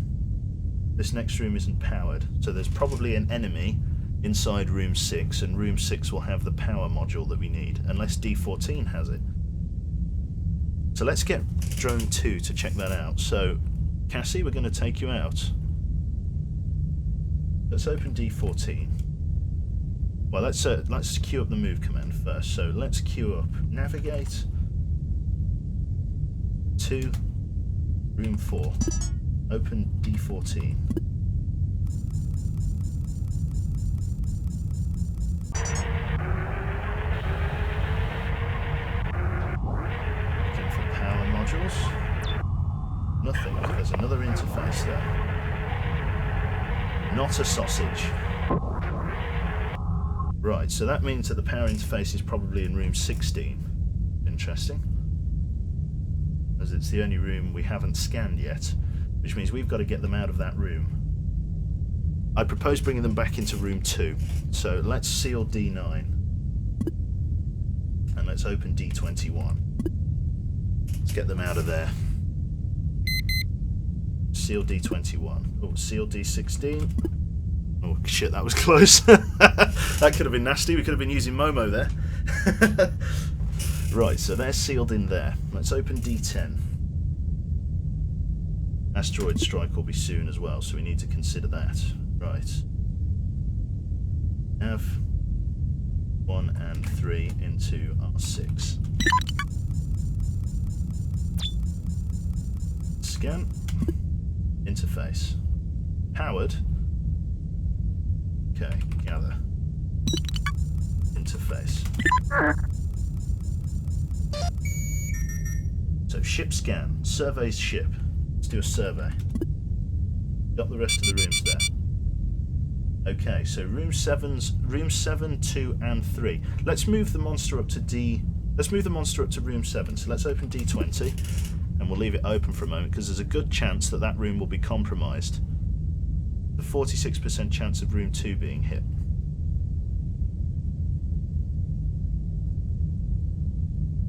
This next room isn't powered, so there's probably an enemy inside room 6, and room 6 will have the power module that we need, unless D14 has it. So let's get drone 2 to check that out. So, Cassie, we're going to take you out. Let's open D14. Well, let's queue up the move command first. So let's queue up navigate to room 4. Open D14. Looking for power modules. Nothing. There's another interface there. Not a sausage. Right, so that means that the power interface is probably in room 16. Interesting. As it's the only room we haven't scanned yet, which means we've got to get them out of that room. I propose bringing them back into room 2. So let's seal D9. And let's open D21. Let's get them out of there. Seal D21. Oh, seal D16. Oh shit, that was close. That could have been nasty. We could have been using Momo there. Right, so they're sealed in there. Let's open D10. Asteroid strike will be soon as well, so we need to consider that. Right. Nav 1 and 3 into R6. Scan. Interface. Powered. Okay, gather. Interface. So ship scan. Surveys ship. Let's do a survey. Got the rest of the rooms there. Okay, so room 7, 2 and 3. Let's move the monster up to room 7. So let's open D20 and we'll leave it open for a moment because there's a good chance that that room will be compromised. The 46% chance of room 2 being hit.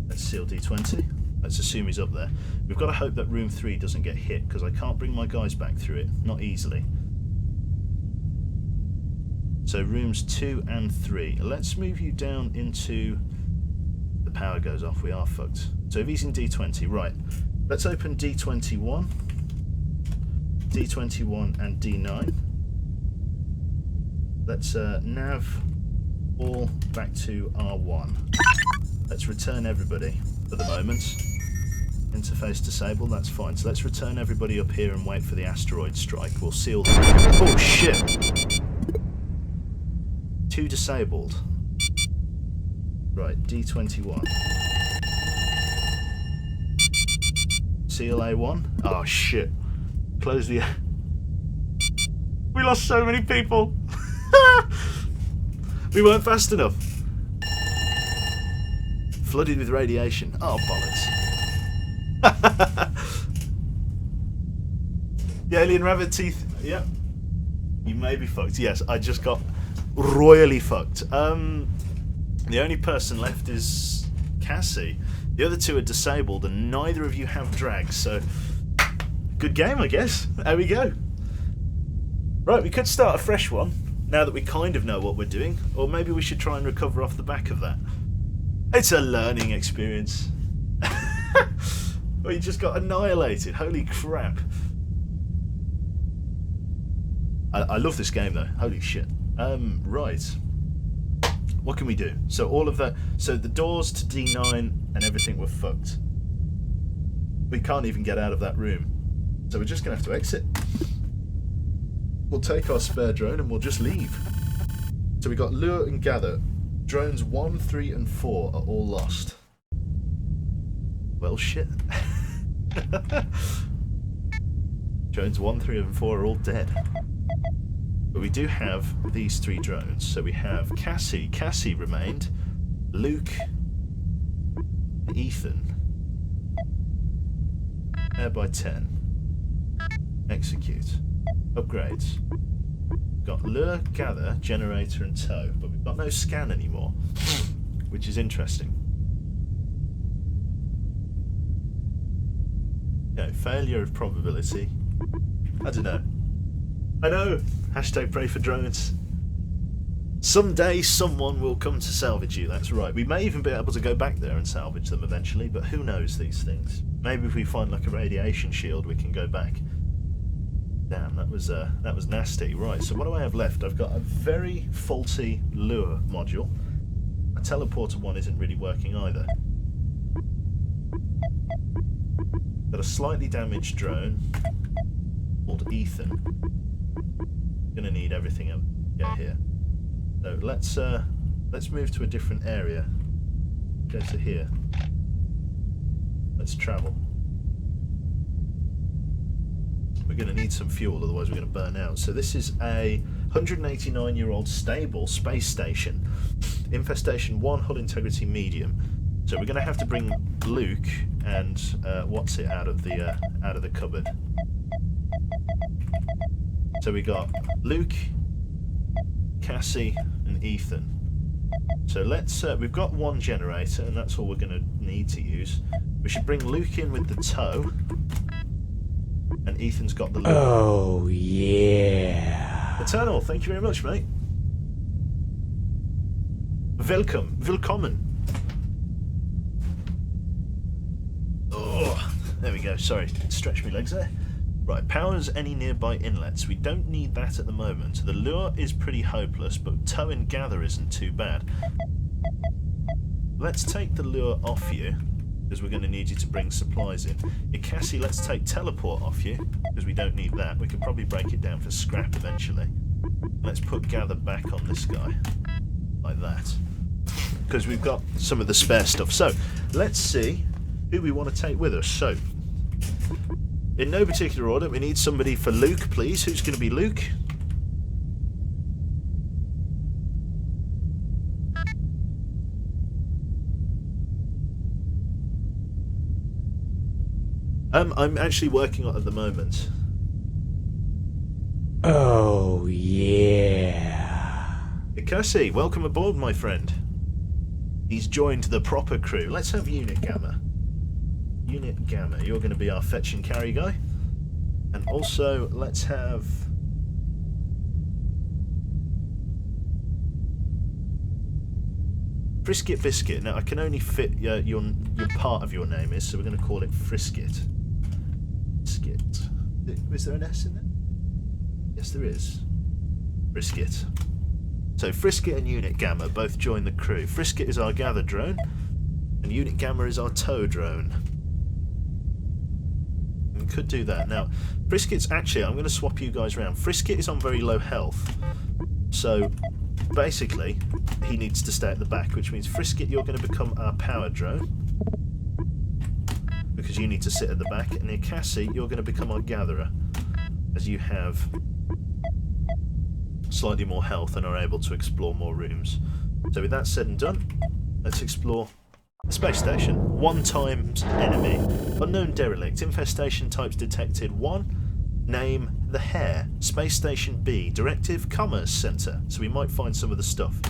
Let's seal D20. Let's assume he's up there. We've got to hope that room 3 doesn't get hit because I can't bring my guys back through it. Not easily. So rooms 2 and 3. Let's move you down into... The power goes off. We are fucked. So if he's in D20, right. Let's open D21. D21 and D9. Let's nav all back to R1. Let's return everybody for the moment. Interface disabled, that's fine. So let's return everybody up here and wait for the asteroid strike. We'll seal them. Oh shit! 2 disabled. Right, D21. Seal A1. Oh shit. Close the... We lost so many people! We weren't fast enough. Flooded with radiation. Oh, bollocks. The alien rabbit teeth. Yep. You may be fucked. Yes, I just got royally fucked. The only person left is Cassie. The other two are disabled, and neither of you have drags, so good game, I guess. There we go. Right, we could start a fresh one, now that we kind of know what we're doing, or maybe we should try and recover off the back of that. It's a learning experience. Well, you just got annihilated. Holy crap. I love this game, though. Holy shit. Right. What can we do? So all of that. So the doors to D9 and everything were fucked. We can't even get out of that room. So we're just going to have to exit. We'll take our spare drone and we'll just leave. So we got Lure and Gather. Drones 1, 3 and 4 are all lost. Well, shit. Drones 1, 3 and 4 are all dead. But we do have these 3 drones. So we have Cassie. Cassie remained. Luke. Ethan. Air by 10. Execute. Upgrades. We've got Lure, Gather, Generator and Tow. But we've got no scan anymore. Which is interesting. Okay, failure of probability. I don't know. I know. Hashtag pray for drones. Someday someone will come to salvage you, that's right. We may even be able to go back there and salvage them eventually, but who knows these things. Maybe if we find like a radiation shield we can go back. Damn, that was nasty. Right, so what do I have left? I've got a very faulty lure module. A teleporter one isn't really working either. Got a slightly damaged drone called Ethan. Gonna need everything else to get here. So let's move to a different area. Go to here. Let's travel. We're gonna need some fuel, otherwise we're gonna burn out. So this is a 189-year-old stable space station. Infestation 1, hull integrity medium. So we're gonna have to bring Luke and what's it out of the cupboard. So we got Luke, Cassie, and Ethan. So let's. We've got one generator, and that's all we're going to need to use. We should bring Luke in with the tow, and Ethan's got the lure. Oh yeah. Eternal, thank you very much, mate. Welcome, willkommen. Oh, there we go. Sorry, stretch my legs there. Right, powers any nearby inlets. We don't need that at the moment. The lure is pretty hopeless, but tow and gather isn't too bad. Let's take the lure off you, because we're going to need you to bring supplies in. Cassie, let's take teleport off you, because we don't need that. We could probably break it down for scrap eventually. Let's put gather back on this guy, like that, because we've got some of the spare stuff. So, let's see who we want to take with us. So, in no particular order, we need somebody for Luke, please. Who's going to be Luke? I'm actually working on it at the moment. Oh yeah. Cassie, welcome aboard, my friend. He's joined the proper crew. Let's have Unit Gamma. Unit Gamma, you're going to be our fetch and carry guy. And also, let's have... Frisket Biscuit. Now, I can only fit your part of your name is, so we're going to call it Frisket. Frisket. Is there an S in there? Yes, there is. Frisket. So, Frisket and Unit Gamma both join the crew. Frisket is our gather drone, and Unit Gamma is our tow drone. We could do that. Now, Frisket's actually, I'm going to swap you guys around. Frisket is on very low health, so basically he needs to stay at the back, which means Frisket, you're going to become our power drone because you need to sit at the back, and Cassie, you're going to become our gatherer as you have slightly more health and are able to explore more rooms. So with that said and done, let's explore Space station. 1 times enemy. Unknown derelict. Infestation types detected. 1. Name the Hare. Space Station B. Directive Commerce Centre. So we might find some of the stuff.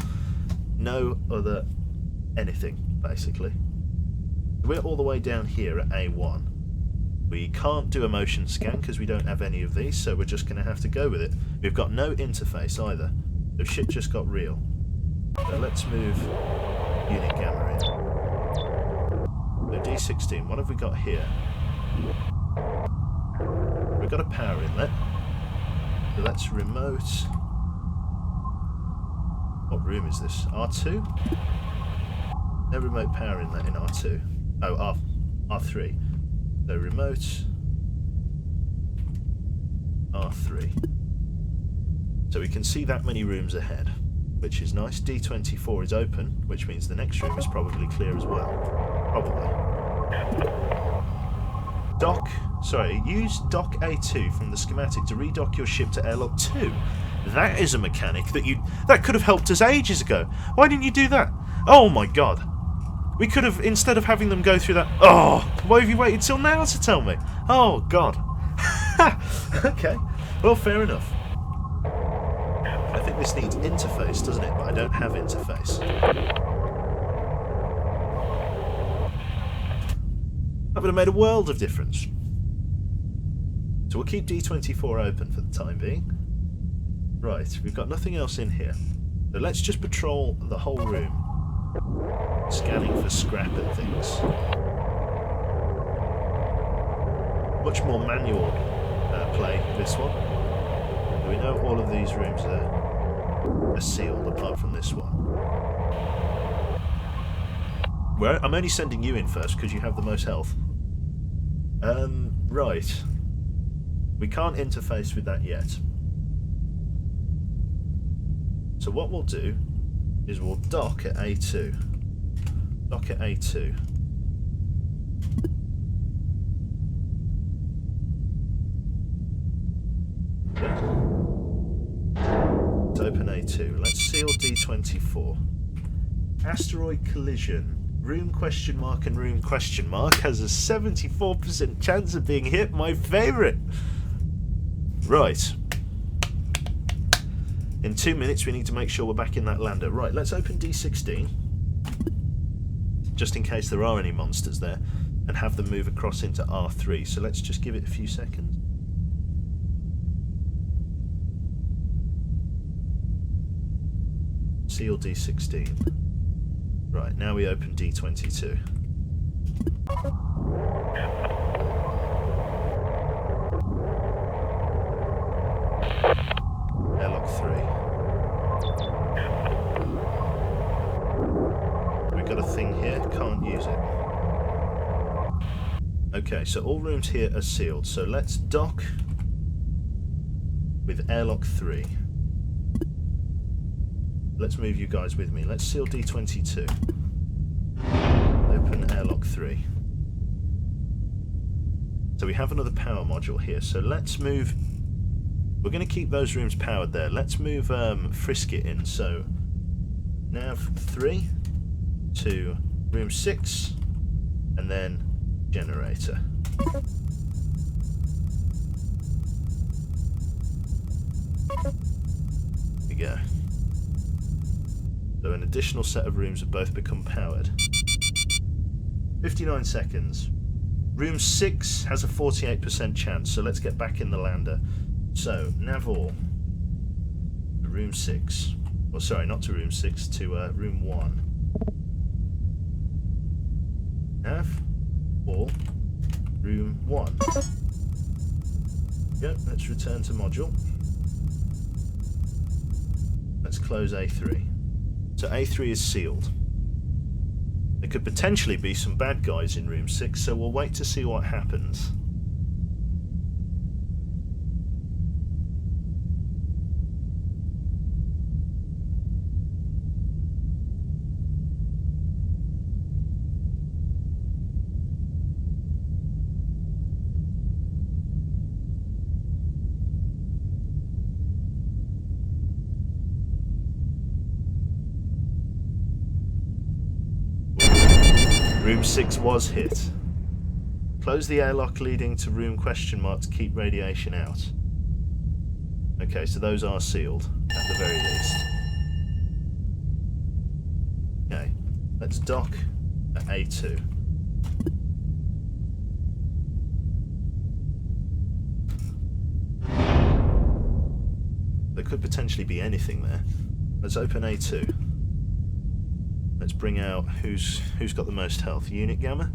No other anything, basically. We're all the way down here at A1. We can't do a motion scan because we don't have any of these, so we're just going to have to go with it. We've got no interface either. So shit just got real. So let's move unit gamma in. So D16, what have we got here? We've got a power inlet. So that's remote. What room is this? R2? No remote power inlet in R2. Oh, R3. So remote R3. So we can see that many rooms ahead, which is nice. D24 is open, which means the next room is probably clear as well. Probably. Use dock A2 from the schematic to redock your ship to airlock 2. That is a mechanic that could have helped us ages ago. Why didn't you do that? Oh my god. We could have, instead of having them go through that... Oh, why have you waited till now to tell me? Oh, God. Okay, well, fair enough. I think this needs interface, doesn't it? But I don't have interface. That would have made a world of difference. So we'll keep D24 open for the time being. Right, we've got nothing else in here. So let's just patrol the whole room. Scanning for scrap and things. Much more manual play, this one. We know all of these rooms are sealed, apart from this one. Well, I'm only sending you in first, because you have the most health. Right. We can't interface with that yet. So what we'll do is we'll dock at A2. Dock at A2. Okay. Let's open A2. Let's seal D24. Asteroid collision. Room question mark and room question mark has a 74% chance of being hit. My favourite. Right. In 2 minutes, we need to make sure we're back in that lander. Right, let's open D16, just in case there are any monsters there, and have them move across into R3. So let's just give it a few seconds. Seal D16. Right, now we open D22. Airlock 3. We've got a thing here, can't use it. Okay, so all rooms here are sealed, so let's dock with airlock 3. Let's move you guys with me. Let's seal D22. Open airlock 3. So we have another power module here, so let's move... We're going to keep those rooms powered there. Let's move Frisket in. So nav 3 to room 6 and then generator. There we go. So an additional set of rooms have both become powered. 59 seconds. Room 6 has a 48% chance, so let's get back in the lander. So, Navor, to room 6. Well, sorry, not to room 6, to room 1. Nav, all, room 1. Yep, let's return to module. Let's close A3. So A3 is sealed. There could potentially be some bad guys in room 6, so we'll wait to see what happens. Room 6 was hit. Close the airlock leading to room question mark to keep radiation out. Okay, so those are sealed, at the very least. Okay, let's dock at A2. There could potentially be anything there. Let's open A2. Let's bring out who's got the most health. Unit Gamma?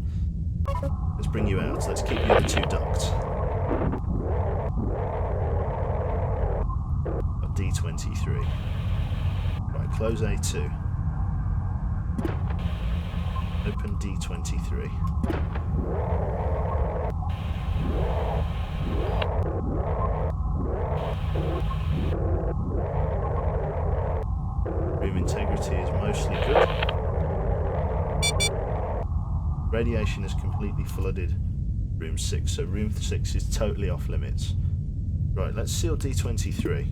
Let's bring you out. Let's keep the other two docked. Got D23. Right, close A2. Open D23. Room integrity is mostly good. Radiation has completely flooded room 6, so room 6 is totally off limits. Right, let's seal D23.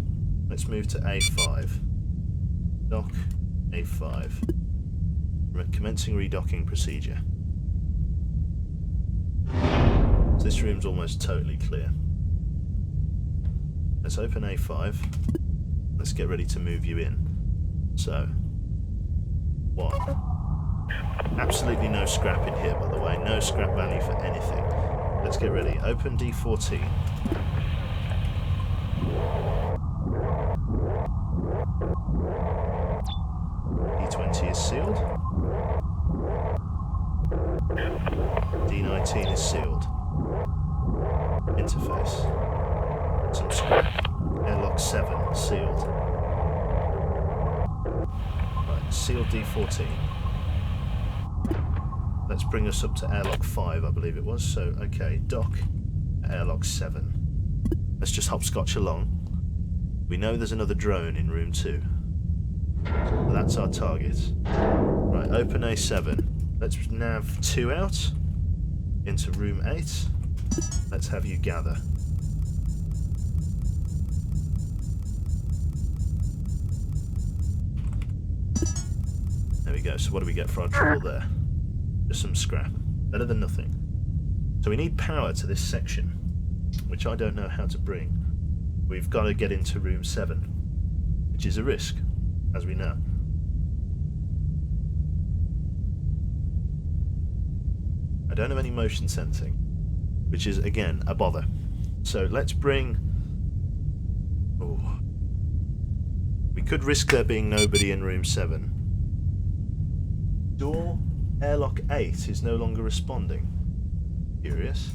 Let's move to A5. Dock A5. Commencing redocking procedure. So this room's almost totally clear. Let's open A5. Let's get ready to move you in. So, 1. Absolutely no scrap in here, by the way. No scrap value for anything. Let's get ready. Open D14. D20 is sealed. D19 is sealed. Interface. Some scrap. Airlock 7 sealed. Right, sealed D14. Let's bring us up to airlock 5, I believe it was. So, okay, dock at airlock 7. Let's just hopscotch along. We know there's another drone in room 2. So that's our target. Right, open A7. Let's nav 2 out into room 8. Let's have you gather. There we go. So what do we get for our trouble there? Just some scrap. Better than nothing. So we need power to this section, which I don't know how to bring. We've got to get into room 7, which is a risk, as we know. I don't have any motion sensing, which is, again, a bother. So let's bring... Oh. We could risk there being nobody in room 7. Door airlock 8 is no longer responding. Curious.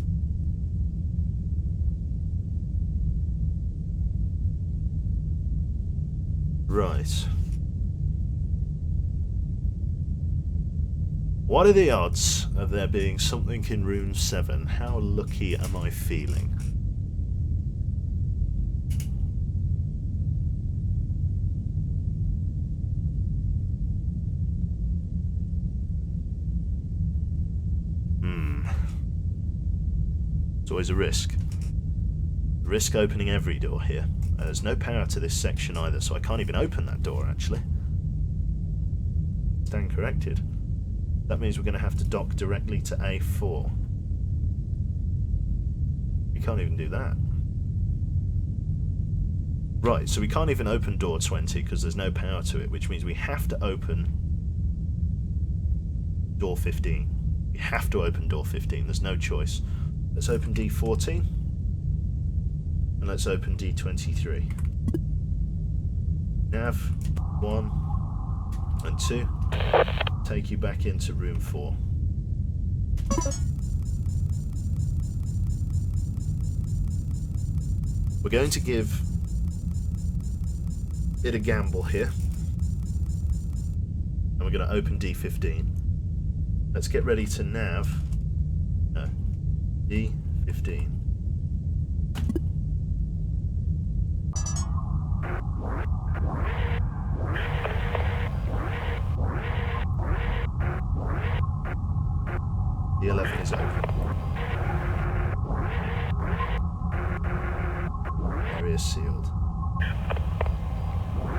Right. What are the odds of there being something in room 7? How lucky am I feeling? It's always a risk. Risk opening every door here. There's no power to this section either, so I can't even open that door, actually. Stand corrected. That means we're going to have to dock directly to A4. We can't even do that. Right, so we can't even open door 20 because there's no power to it, which means we have to open door 15. We have to open door 15, there's no choice. Let's open D14. And let's open D23. Nav 1 and 2. Take you back into room 4. We're going to give a bit of gamble here. And we're going to open D15. Let's get ready to nav. No. D15. D11 is open. Area sealed.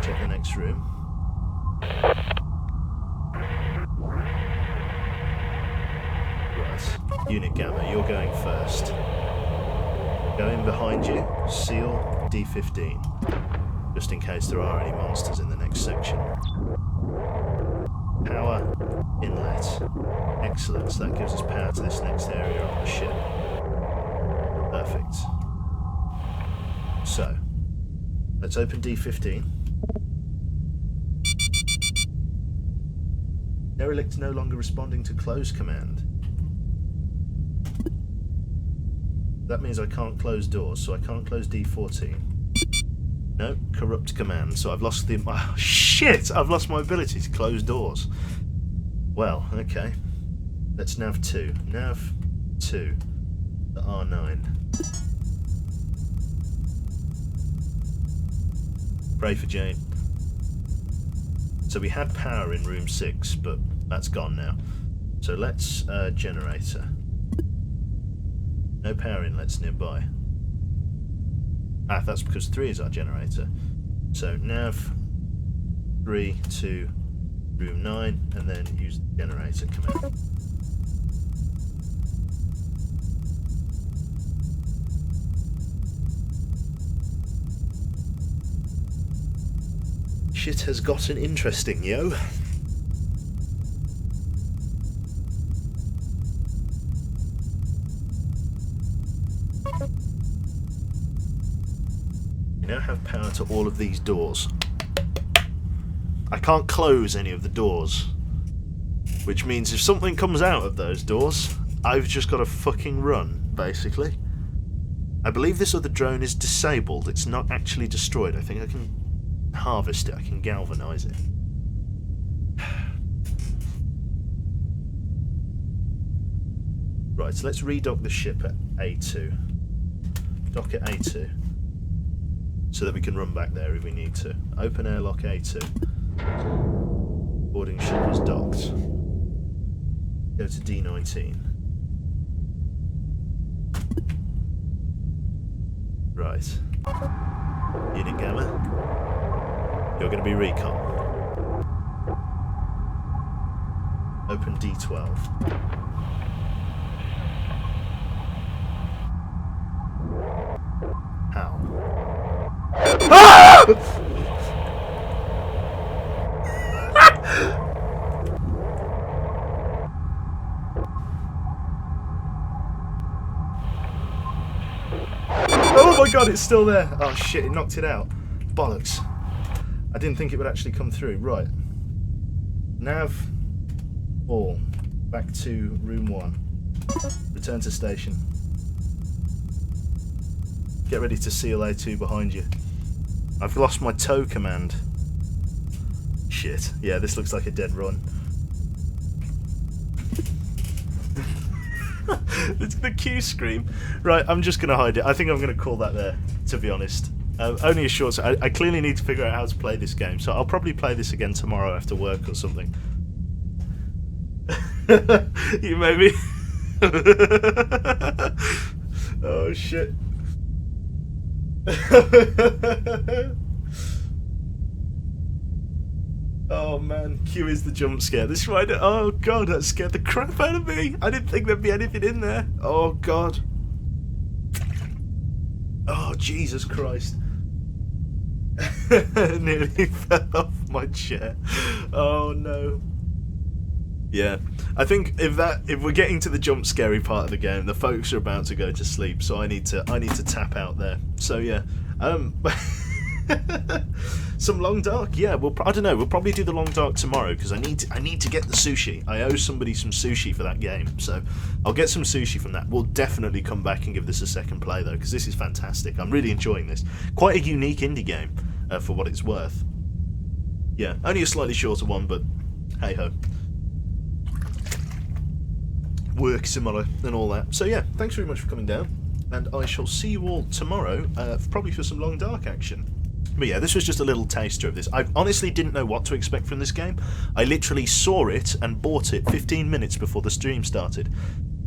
Check the next room. Unit Gamma, you're going first. Going behind you, seal D15, just in case there are any monsters in the next section. Power inlet. Excellent, so that gives us power to this next area on the ship. Perfect. So, let's open D15. Derelict no longer responding to close command. That means I can't close doors, so I can't close D14. No, corrupt command, so I've lost the... Oh, shit! I've lost my ability to close doors. Well, okay. Let's nav 2. Nav 2. The R9. Pray for Jane. So we had power in room 6, but that's gone now. So let's generator. No power inlets nearby. Ah, that's because 3 is our generator. So nav 3 to room 9, and then use the generator command. Shit has gotten interesting, yo. You now have power to all of these doors. I can't close any of the doors, which means if something comes out of those doors, I've just got to fucking run, basically. I believe this other drone is disabled. It's not actually destroyed. I think I can harvest it. I can galvanize it. Right, so let's redock the ship at A2. Dock at A2. So that we can run back there if we need to. Open airlock A2. Boarding ship is docked. Go to D19. Right. Unit Gamma. You're going to be recon. Open D12. How? Ah! Oh my god, it's still there. Oh shit, it knocked it out. Bollocks. I didn't think it would actually come through. Right. Nav all. Back to room 1. Return to station. Get ready to seal A2 behind you. I've lost my tow command. Shit. Yeah, this looks like a dead run. It's the Q scream. Right, I'm just going to hide it. I think I'm going to call that there, to be honest. Only a short... I clearly need to figure out how to play this game, so I'll probably play this again tomorrow after work or something. You maybe... Oh, shit. Oh man, Q is the jump scare. This rider, oh god, that scared the crap out of me. I didn't think there'd be anything in there. Oh god. Oh Jesus Christ. Nearly fell off my chair. Oh no. Yeah, I think if we're getting to the jump scary part of the game, the folks are about to go to sleep, so I need to tap out there. So yeah, some long dark. Yeah, I don't know. We'll probably do the long dark tomorrow because I need to get the sushi. I owe somebody some sushi for that game, so I'll get some sushi from that. We'll definitely come back and give this a second play though, because this is fantastic. I'm really enjoying this. Quite a unique indie game for what it's worth. Yeah, only a slightly shorter one, but hey ho. Work similar and all that. So yeah, thanks very much for coming down, and I shall see you all tomorrow, probably for some long dark action. But yeah, this was just a little taster of this. I honestly didn't know what to expect from this game. I literally saw it and bought it 15 minutes before the stream started.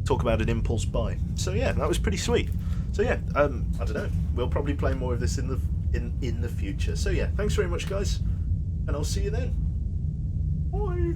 Talk about an impulse buy. So yeah, that was pretty sweet. So yeah, I don't know. We'll probably play more of this in the future. So yeah, thanks very much guys, and I'll see you then. Bye.